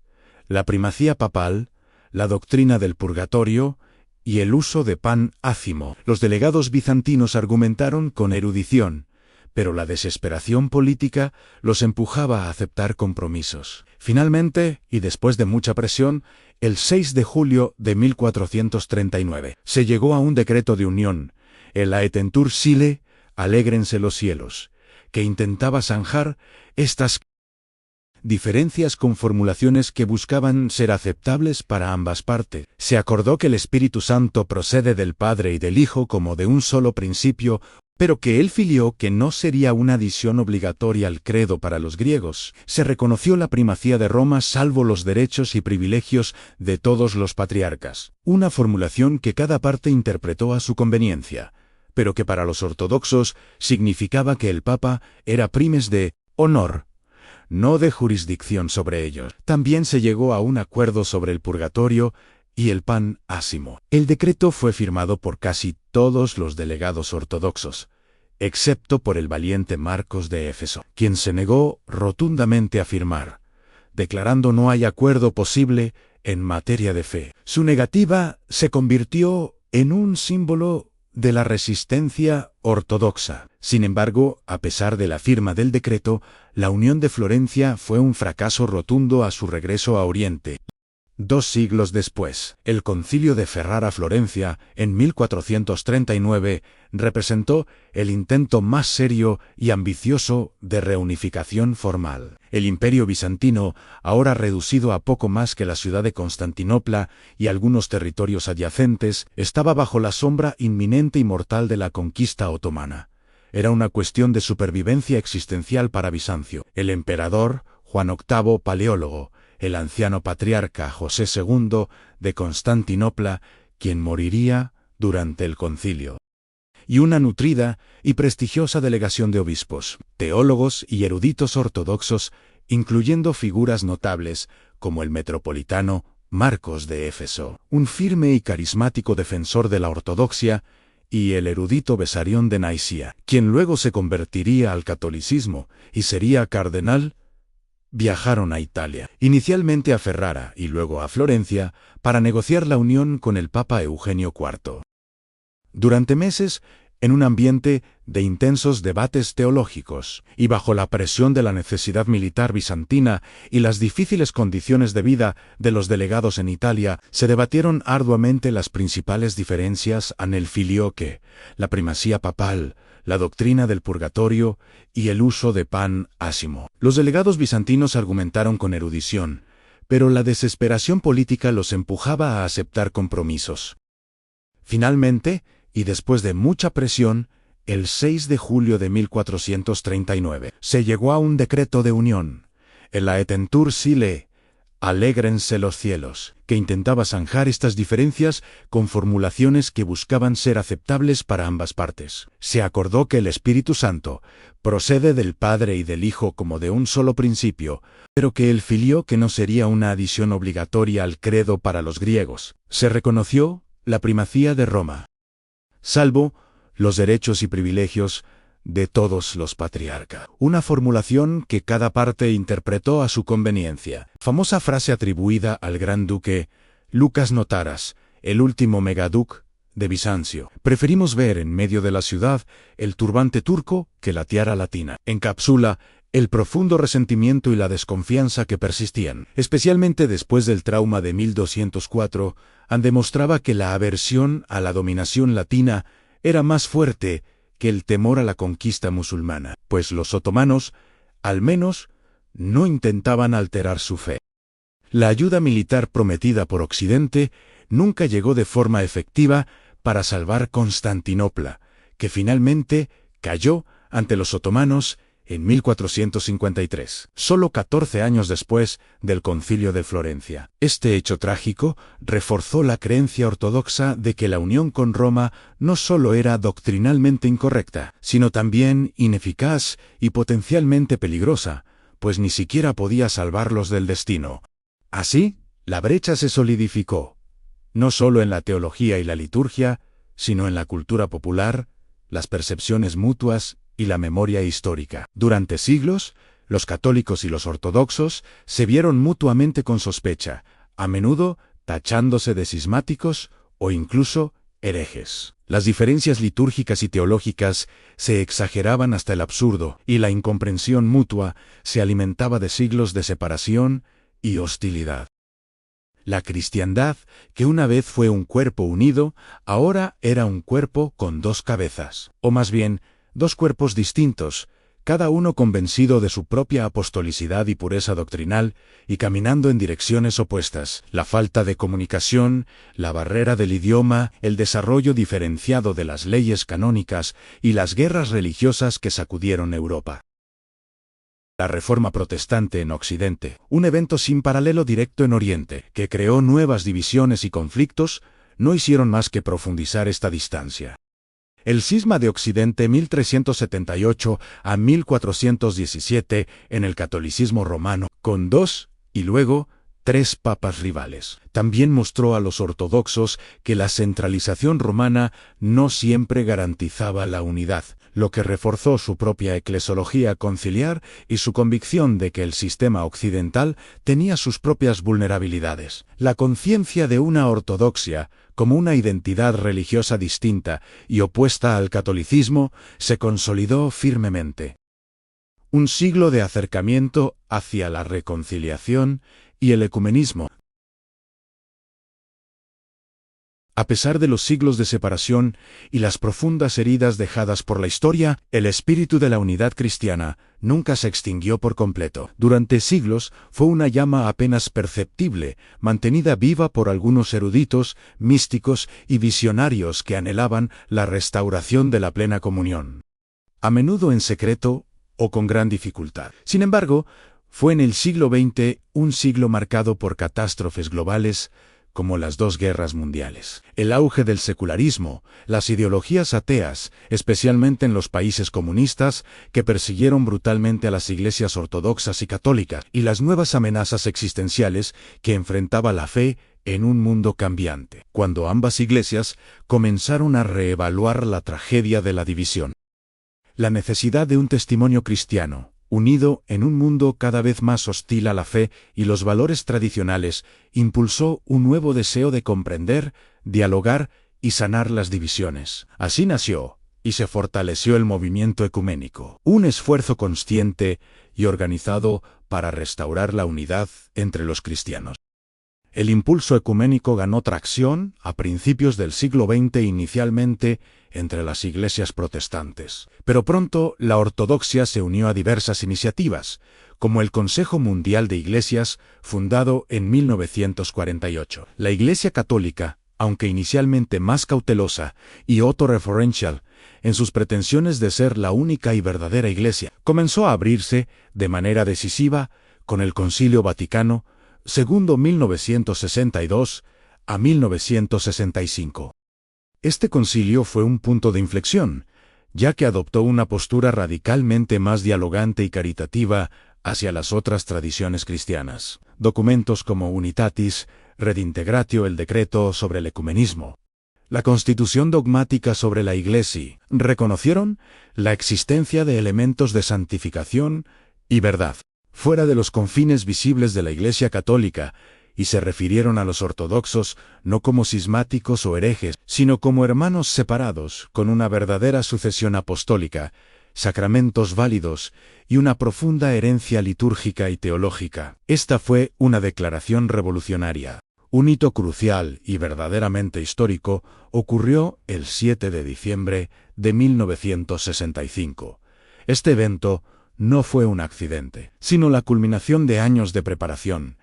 la primacía papal, la doctrina del purgatorio y el uso de pan ácimo. Los delegados bizantinos argumentaron con erudición, pero la desesperación política los empujaba a aceptar compromisos. Finalmente, y después de mucha presión, el 6 de julio de 1439, se llegó a un decreto de unión, el Aetentur Sile, alégrense los cielos, que intentaba zanjar estas diferencias con formulaciones que buscaban ser aceptables para ambas partes. Se acordó que el Espíritu Santo procede del Padre y del Hijo como de un solo principio, pero que el filioque no sería una adición obligatoria al credo para los griegos. Se reconoció la primacía de Roma salvo los derechos y privilegios de todos los patriarcas, una formulación que cada parte interpretó a su conveniencia, pero que para los ortodoxos significaba que el Papa era primes de honor, no de jurisdicción sobre ellos. También se llegó a un acuerdo sobre el purgatorio y el pan ácimo. El decreto fue firmado por casi todos los delegados ortodoxos, excepto por el valiente Marcos de Éfeso, quien se negó rotundamente a firmar, declarando no hay acuerdo posible en materia de fe. Su negativa se convirtió en un símbolo de la resistencia ortodoxa. Sin embargo, a pesar de la firma del decreto, la Unión de Florencia fue un fracaso rotundo a su regreso a Oriente. 2 siglos después, el Concilio de Ferrara-Florencia, en 1439, representó el intento más serio y ambicioso de reunificación formal. El Imperio bizantino, ahora reducido a poco más que la ciudad de Constantinopla y algunos territorios adyacentes, estaba bajo la sombra inminente y mortal de la conquista otomana. Era una cuestión de supervivencia existencial para Bizancio. El emperador Juan VIII Paleólogo, el anciano patriarca José II de Constantinopla, quien moriría durante el concilio, y una nutrida y prestigiosa delegación de obispos, teólogos y eruditos ortodoxos, incluyendo figuras notables como el metropolitano Marcos de Éfeso, un firme y carismático defensor de la ortodoxia, y el erudito Besarión de Nicea, quien luego se convertiría al catolicismo y sería cardenal. viajaron a Italia, inicialmente a Ferrara y luego a Florencia, para negociar la unión con el Papa Eugenio IV. Durante meses, en un ambiente de intensos debates teológicos, y bajo la presión de la necesidad militar bizantina y las difíciles condiciones de vida de los delegados en Italia, se debatieron arduamente las principales diferencias anel filioque, la primacía papal, la doctrina del purgatorio y el uso de pan ásimo. Los delegados bizantinos argumentaron con erudición, pero la desesperación política los empujaba a aceptar compromisos. Finalmente, y después de mucha presión, el 6 de julio de 1439, se llegó a un decreto de unión, el Laetentur Sile, alégrense los cielos, que intentaba zanjar estas diferencias con formulaciones que buscaban ser aceptables para ambas partes. Se acordó que el Espíritu Santo procede del Padre y del Hijo como de un solo principio, pero que el filioque no sería una adición obligatoria al credo para los griegos. Se reconoció la primacía de Roma, salvo los derechos y privilegios de todos los patriarcas. Una formulación que cada parte interpretó a su conveniencia. Famosa frase atribuida al gran duque Lucas Notaras, el último megaduc de Bizancio. Preferimos ver en medio de la ciudad el turbante turco que la tiara latina. Encapsula el profundo resentimiento y la desconfianza que persistían, especialmente después del trauma de 1204, demostraba que la aversión a la dominación latina era más fuerte que el temor a la conquista musulmana, pues los otomanos, al menos, no intentaban alterar su fe. La ayuda militar prometida por Occidente nunca llegó de forma efectiva para salvar Constantinopla, que finalmente cayó ante los otomanos en 1453, solo 14 años después del Concilio de Florencia. Este hecho trágico reforzó la creencia ortodoxa de que la unión con Roma no solo era doctrinalmente incorrecta, sino también ineficaz y potencialmente peligrosa, pues ni siquiera podía salvarlos del destino. Así, la brecha se solidificó, no solo en la teología y la liturgia, sino en la cultura popular, las percepciones mutuas y la memoria histórica. Durante siglos, los católicos y los ortodoxos se vieron mutuamente con sospecha, a menudo tachándose de cismáticos o incluso herejes. Las diferencias litúrgicas y teológicas se exageraban hasta el absurdo, y la incomprensión mutua se alimentaba de siglos de separación y hostilidad. La cristiandad, que una vez fue un cuerpo unido, ahora era un cuerpo con dos cabezas, o más bien, dos cuerpos distintos, cada uno convencido de su propia apostolicidad y pureza doctrinal, y caminando en direcciones opuestas. La falta de comunicación, la barrera del idioma, el desarrollo diferenciado de las leyes canónicas y las guerras religiosas que sacudieron Europa. La Reforma Protestante en Occidente, un evento sin paralelo directo en Oriente, que creó nuevas divisiones y conflictos, no hicieron más que profundizar esta distancia. El cisma de Occidente 1378 a 1417 en el catolicismo romano, con 2 y luego 3 papas rivales, también mostró a los ortodoxos que la centralización romana no siempre garantizaba la unidad, lo que reforzó su propia eclesiología conciliar y su convicción de que el sistema occidental tenía sus propias vulnerabilidades. La conciencia de una ortodoxia como una identidad religiosa distinta y opuesta al catolicismo se consolidó firmemente. Un siglo de acercamiento hacia la reconciliación y el ecumenismo. A pesar de los siglos de separación y las profundas heridas dejadas por la historia, el espíritu de la unidad cristiana nunca se extinguió por completo. Durante siglos fue una llama apenas perceptible, mantenida viva por algunos eruditos, místicos y visionarios que anhelaban la restauración de la plena comunión. A menudo en secreto o con gran dificultad. Sin embargo, fue en el siglo XX un siglo marcado por catástrofes globales, como las 2 guerras mundiales, el auge del secularismo, las ideologías ateas, especialmente en los países comunistas, que persiguieron brutalmente a las iglesias ortodoxas y católicas, y las nuevas amenazas existenciales que enfrentaba la fe en un mundo cambiante, cuando ambas iglesias comenzaron a reevaluar la tragedia de la división. La necesidad de un testimonio cristiano, unido en un mundo cada vez más hostil a la fe y los valores tradicionales, impulsó un nuevo deseo de comprender, dialogar y sanar las divisiones. Así nació y se fortaleció el movimiento ecuménico, un esfuerzo consciente y organizado para restaurar la unidad entre los cristianos. El impulso ecuménico ganó tracción a principios del siglo XX inicialmente entre las iglesias protestantes. Pero pronto la ortodoxia se unió a diversas iniciativas, como el Consejo Mundial de Iglesias, fundado en 1948. La Iglesia Católica, aunque inicialmente más cautelosa y autorreferencial en sus pretensiones de ser la única y verdadera Iglesia, comenzó a abrirse de manera decisiva con el Concilio Vaticano II 1962 a 1965. Este concilio fue un punto de inflexión, ya que adoptó una postura radicalmente más dialogante y caritativa hacia las otras tradiciones cristianas. Documentos como Unitatis Redintegratio, el decreto sobre el ecumenismo, la Constitución dogmática sobre la Iglesia, reconocieron la existencia de elementos de santificación y verdad fuera de los confines visibles de la Iglesia Católica, y se refirieron a los ortodoxos no como cismáticos o herejes, sino como hermanos separados, con una verdadera sucesión apostólica, sacramentos válidos y una profunda herencia litúrgica y teológica. Esta fue una declaración revolucionaria. Un hito crucial y verdaderamente histórico ocurrió el 7 de diciembre de 1965. Este evento no fue un accidente, sino la culminación de años de preparación,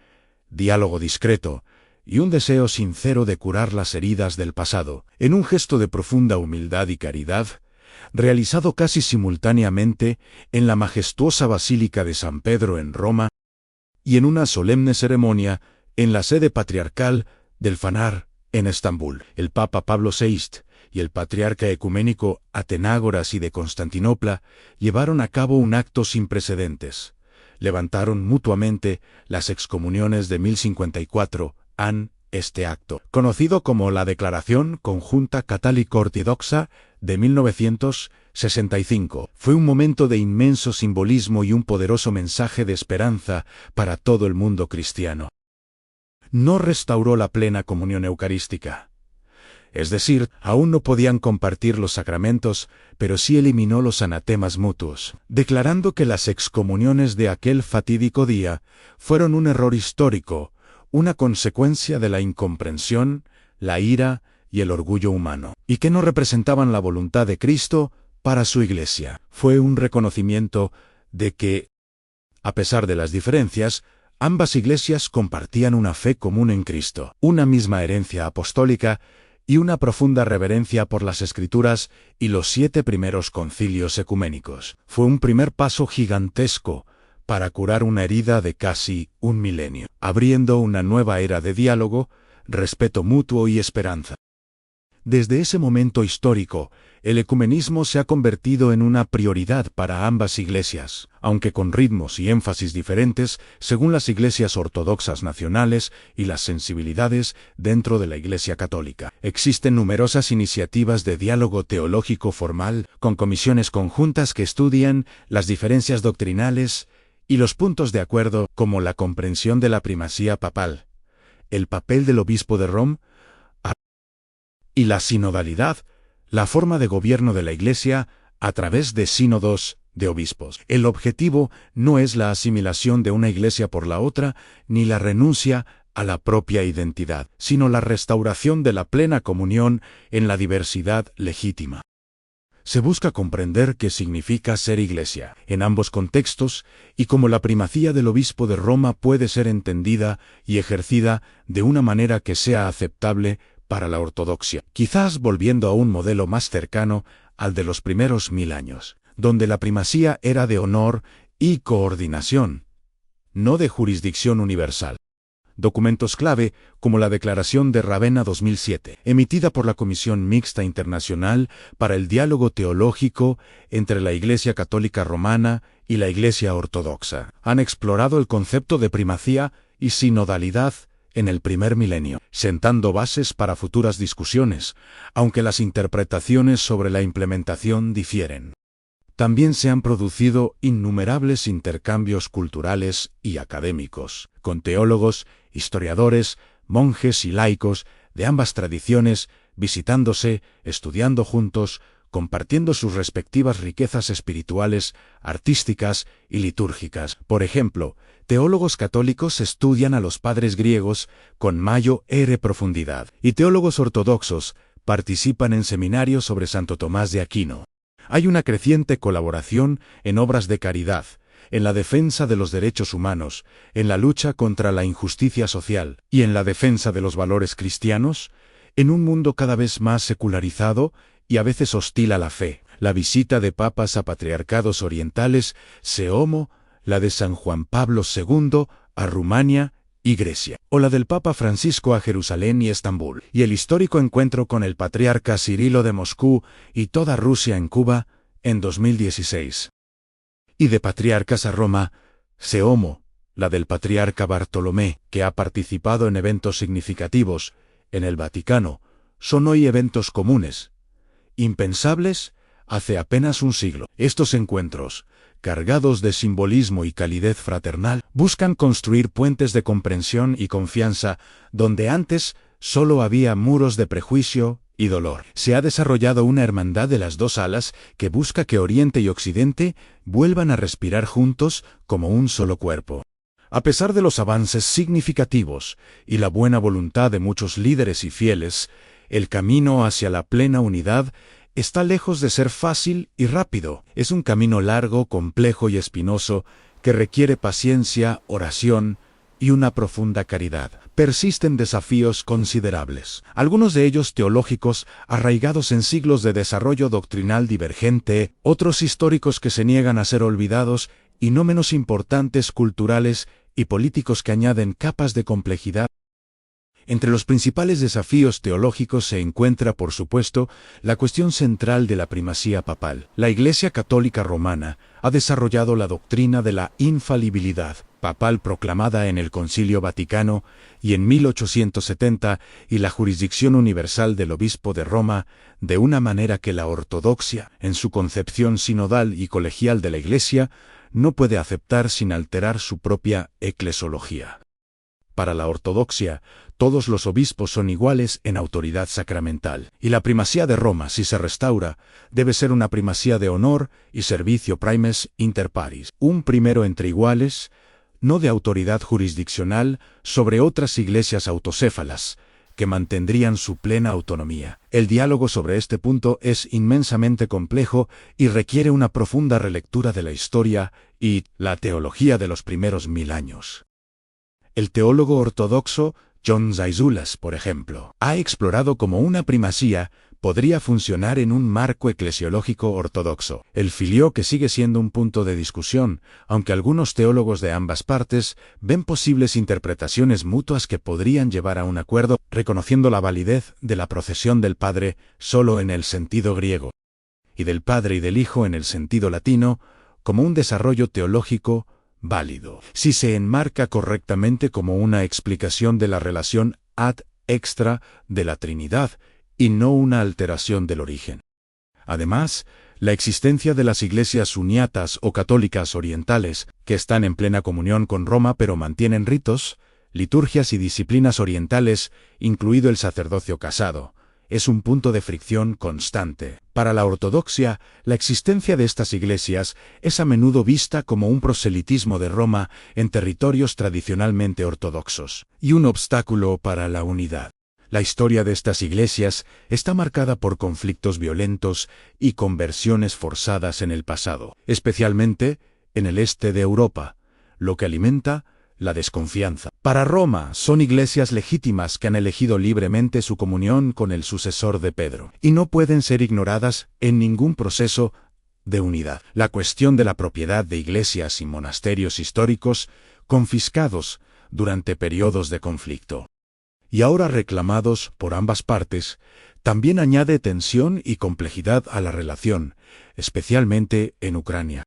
diálogo discreto y un deseo sincero de curar las heridas del pasado, en un gesto de profunda humildad y caridad, realizado casi simultáneamente en la majestuosa Basílica de San Pedro en Roma y en una solemne ceremonia en la sede patriarcal del Fanar en Estambul. El Papa Pablo VI y el patriarca ecuménico Atenágoras y de Constantinopla llevaron a cabo un acto sin precedentes. Levantaron mutuamente las excomuniones de 1054 an. Este acto, conocido como la Declaración Conjunta Católico-Ortodoxa de 1965, fue un momento de inmenso simbolismo y un poderoso mensaje de esperanza para todo el mundo cristiano. No restauró la plena comunión eucarística. Es decir, aún no podían compartir los sacramentos, pero sí eliminó los anatemas mutuos, declarando que las excomuniones de aquel fatídico día fueron un error histórico, una consecuencia de la incomprensión, la ira y el orgullo humano, y que no representaban la voluntad de Cristo para su Iglesia. Fue un reconocimiento de que, a pesar de las diferencias, ambas iglesias compartían una fe común en Cristo, una misma herencia apostólica y una profunda reverencia por las Escrituras y los 7 primeros concilios ecuménicos. Fue un primer paso gigantesco para curar una herida de casi un milenio, abriendo una nueva era de diálogo, respeto mutuo y esperanza. Desde ese momento histórico, el ecumenismo se ha convertido en una prioridad para ambas iglesias, aunque con ritmos y énfasis diferentes según las iglesias ortodoxas nacionales y las sensibilidades dentro de la Iglesia Católica. Existen numerosas iniciativas de diálogo teológico formal, con comisiones conjuntas que estudian las diferencias doctrinales y los puntos de acuerdo, como la comprensión de la primacía papal, el papel del obispo de Roma y la sinodalidad, la forma de gobierno de la Iglesia a través de sínodos de obispos. El objetivo no es la asimilación de una iglesia por la otra, ni la renuncia a la propia identidad, sino la restauración de la plena comunión en la diversidad legítima. Se busca comprender qué significa ser iglesia en ambos contextos y cómo la primacía del obispo de Roma puede ser entendida y ejercida de una manera que sea aceptable para la ortodoxia, quizás volviendo a un modelo más cercano al de los primeros 1000 años, donde la primacía era de honor y coordinación, no de jurisdicción universal. Documentos clave, como la Declaración de Ravenna 2007, emitida por la Comisión Mixta Internacional para el Diálogo Teológico entre la Iglesia Católica Romana y la Iglesia Ortodoxa, han explorado el concepto de primacía y sinodalidad en el primer milenio, sentando bases para futuras discusiones, aunque las interpretaciones sobre la implementación difieren. también se han producido innumerables intercambios culturales y académicos, con teólogos, historiadores, monjes y laicos de ambas tradiciones, visitándose, estudiando juntos, compartiendo sus respectivas riquezas espirituales, artísticas y litúrgicas. Por ejemplo, teólogos católicos estudian a los padres griegos con mayor profundidad, y teólogos ortodoxos participan en seminarios sobre Santo Tomás de Aquino. Hay una creciente colaboración en obras de caridad, en la defensa de los derechos humanos, en la lucha contra la injusticia social y en la defensa de los valores cristianos, en un mundo cada vez más secularizado y a veces hostil a la fe. La visita de papas a patriarcados orientales, Seomo, la de San Juan Pablo II a Rumania y Grecia, o la del Papa Francisco a Jerusalén y Estambul, y el histórico encuentro con el patriarca Cirilo de Moscú y toda Rusia en Cuba en 2016. Y de patriarcas a Roma, Seomo, la del patriarca Bartolomé, que ha participado en eventos significativos en el Vaticano, son hoy eventos comunes, impensables hace apenas un siglo. Estos encuentros, cargados de simbolismo y calidez fraternal, buscan construir puentes de comprensión y confianza donde antes solo había muros de prejuicio y dolor. Se ha desarrollado una hermandad de las dos alas que busca que Oriente y Occidente vuelvan a respirar juntos como un solo cuerpo. A pesar de los avances significativos y la buena voluntad de muchos líderes y fieles, el camino hacia la plena unidad está lejos de ser fácil y rápido. Es un camino largo, complejo y espinoso que requiere paciencia, oración y una profunda caridad. Persisten desafíos considerables, algunos de ellos teológicos arraigados en siglos de desarrollo doctrinal divergente, otros históricos que se niegan a ser olvidados y no menos importantes culturales y políticos que añaden capas de complejidad. Entre los principales desafíos teológicos se encuentra, por supuesto, la cuestión central de la primacía papal. La Iglesia Católica Romana ha desarrollado la doctrina de la infalibilidad papal proclamada en el Concilio Vaticano y en 1870 y la jurisdicción universal del Obispo de Roma, de una manera que la ortodoxia, en su concepción sinodal y colegial de la Iglesia, no puede aceptar sin alterar su propia eclesiología. Para la ortodoxia, todos los obispos son iguales en autoridad sacramental, y la primacía de Roma, si se restaura, debe ser una primacía de honor y servicio primes inter pares, un primero entre iguales, no de autoridad jurisdiccional sobre otras iglesias autocéfalas, que mantendrían su plena autonomía. El diálogo sobre este punto es inmensamente complejo y requiere una profunda relectura de la historia y la teología de los primeros 1000 años. El teólogo ortodoxo John Zaizoulas, por ejemplo, ha explorado cómo una primacía podría funcionar en un marco eclesiológico ortodoxo. El filioque sigue siendo un punto de discusión, aunque algunos teólogos de ambas partes ven posibles interpretaciones mutuas que podrían llevar a un acuerdo, reconociendo la validez de la procesión del Padre solo en el sentido griego, y del Padre y del Hijo en el sentido latino, como un desarrollo teológico válido, si se enmarca correctamente como una explicación de la relación ad extra de la Trinidad y no una alteración del origen. Además, la existencia de las iglesias uniatas o católicas orientales, que están en plena comunión con Roma pero mantienen ritos, liturgias y disciplinas orientales, incluido el sacerdocio casado, es un punto de fricción constante. Para la ortodoxia, la existencia de estas iglesias es a menudo vista como un proselitismo de Roma en territorios tradicionalmente ortodoxos, y un obstáculo para la unidad. La historia de estas iglesias está marcada por conflictos violentos y conversiones forzadas en el pasado, especialmente en el este de Europa, lo que alimenta la desconfianza. Para Roma, son iglesias legítimas que han elegido libremente su comunión con el sucesor de Pedro, y no pueden ser ignoradas en ningún proceso de unidad. La cuestión de la propiedad de iglesias y monasterios históricos, confiscados durante periodos de conflicto, y ahora reclamados por ambas partes, también añade tensión y complejidad a la relación, especialmente en Ucrania.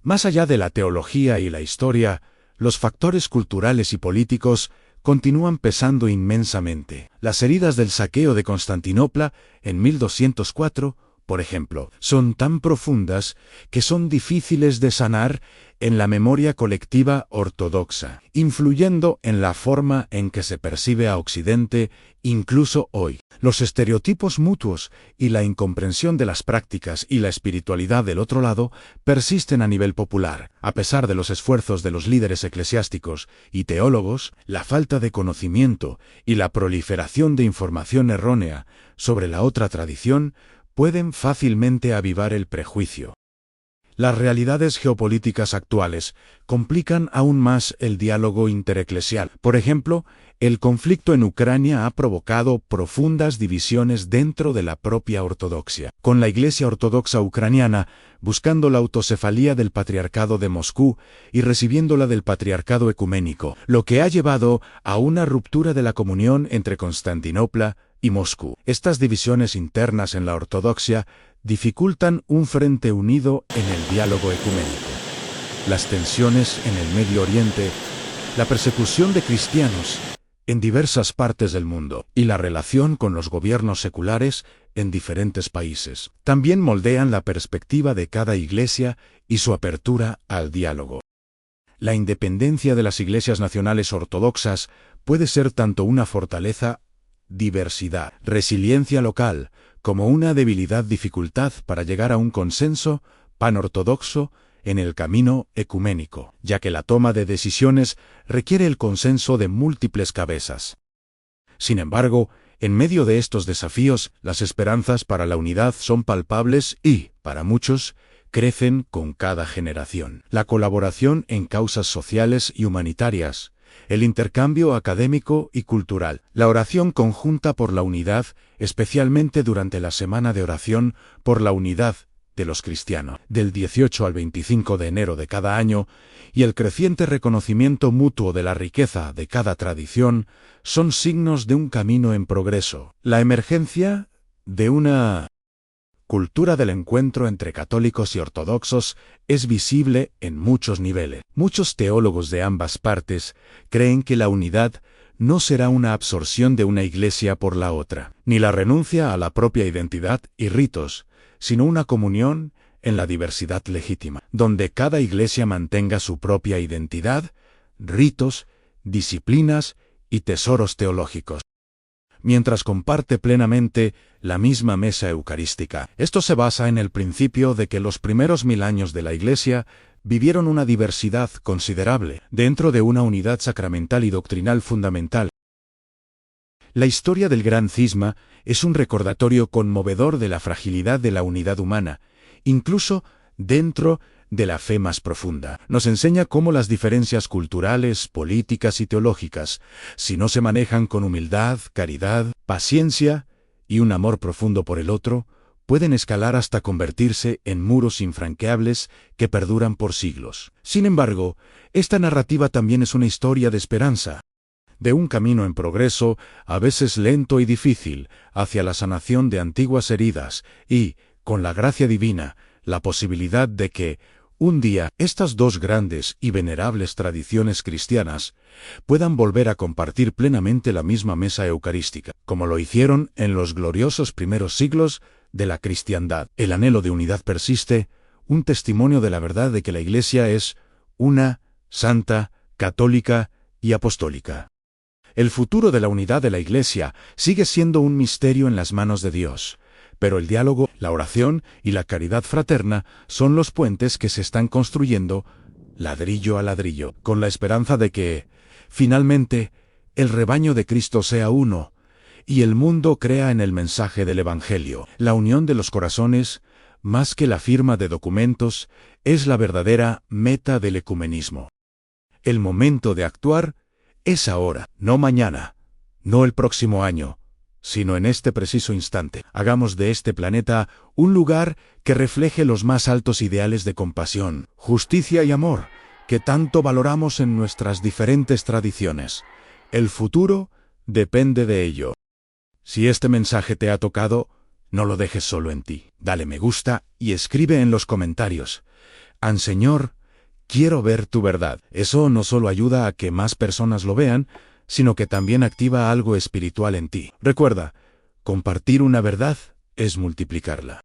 Más allá de la teología y la historia, los factores culturales y políticos continúan pesando inmensamente. Las heridas del saqueo de Constantinopla en 1204 por ejemplo, son tan profundas que son difíciles de sanar en la memoria colectiva ortodoxa, influyendo en la forma en que se percibe a Occidente incluso hoy. Los estereotipos mutuos y la incomprensión de las prácticas y la espiritualidad del otro lado persisten a nivel popular. A pesar de los esfuerzos de los líderes eclesiásticos y teólogos, la falta de conocimiento y la proliferación de información errónea sobre la otra tradición pueden fácilmente avivar el prejuicio. Las realidades geopolíticas actuales complican aún más el diálogo intereclesial. Por ejemplo, el conflicto en Ucrania ha provocado profundas divisiones dentro de la propia ortodoxia, con la Iglesia Ortodoxa ucraniana buscando la autocefalía del Patriarcado de Moscú y recibiéndola del Patriarcado Ecuménico, lo que ha llevado a una ruptura de la comunión entre Constantinopla y Moscú. Estas divisiones internas en la ortodoxia dificultan un frente unido en el diálogo ecuménico. Las tensiones en el Medio Oriente, la persecución de cristianos en diversas partes del mundo y la relación con los gobiernos seculares en diferentes países también moldean la perspectiva de cada iglesia y su apertura al diálogo. La independencia de las iglesias nacionales ortodoxas puede ser tanto una fortaleza, diversidad, resiliencia local, como una debilidad, dificultad para llegar a un consenso panortodoxo en el camino ecuménico, ya que la toma de decisiones requiere el consenso de múltiples cabezas. Sin embargo, en medio de estos desafíos, las esperanzas para la unidad son palpables y, para muchos, crecen con cada generación. La colaboración en causas sociales y humanitarias, el intercambio académico y cultural, la oración conjunta por la unidad, especialmente durante la Semana de Oración por la Unidad de los Cristianos, del 18 al 25 de enero de cada año, y el creciente reconocimiento mutuo de la riqueza de cada tradición, son signos de un camino en progreso. La emergencia de una cultura del encuentro entre católicos y ortodoxos es visible en muchos niveles. Muchos teólogos de ambas partes creen que la unidad no será una absorción de una iglesia por la otra, ni la renuncia a la propia identidad y ritos, sino una comunión en la diversidad legítima, donde cada iglesia mantenga su propia identidad, ritos, disciplinas y tesoros teológicos, mientras comparte plenamente la misma mesa eucarística. Esto se basa en el principio de que los primeros 1000 años de la Iglesia vivieron una diversidad considerable dentro de una unidad sacramental y doctrinal fundamental. La historia del Gran Cisma es un recordatorio conmovedor de la fragilidad de la unidad humana, incluso dentro de la fe más profunda. Nos enseña cómo las diferencias culturales, políticas y teológicas, si no se manejan con humildad, caridad, paciencia y un amor profundo por el otro, pueden escalar hasta convertirse en muros infranqueables que perduran por siglos. Sin embargo, esta narrativa también es una historia de esperanza, de un camino en progreso, a veces lento y difícil, hacia la sanación de antiguas heridas y, con la gracia divina, la posibilidad de que, un día, estas dos grandes y venerables tradiciones cristianas puedan volver a compartir plenamente la misma mesa eucarística, como lo hicieron en los gloriosos primeros siglos de la cristiandad. El anhelo de unidad persiste, un testimonio de la verdad de que la Iglesia es una, santa, católica y apostólica. El futuro de la unidad de la Iglesia sigue siendo un misterio en las manos de Dios, pero el diálogo, la oración y la caridad fraterna son los puentes que se están construyendo ladrillo a ladrillo, con la esperanza de que, finalmente, el rebaño de Cristo sea uno y el mundo crea en el mensaje del Evangelio. La unión de los corazones, más que la firma de documentos, es la verdadera meta del ecumenismo. El momento de actuar es ahora, no mañana, no el próximo año, sino en este preciso instante. Hagamos de este planeta un lugar que refleje los más altos ideales de compasión, justicia y amor, que tanto valoramos en nuestras diferentes tradiciones. El futuro depende de ello. Si este mensaje te ha tocado, no lo dejes solo en ti. Dale me gusta y escribe en los comentarios: Señor, quiero ver tu verdad. Eso no solo ayuda a que más personas lo vean, sino que también activa algo espiritual en ti. Recuerda, compartir una verdad es multiplicarla.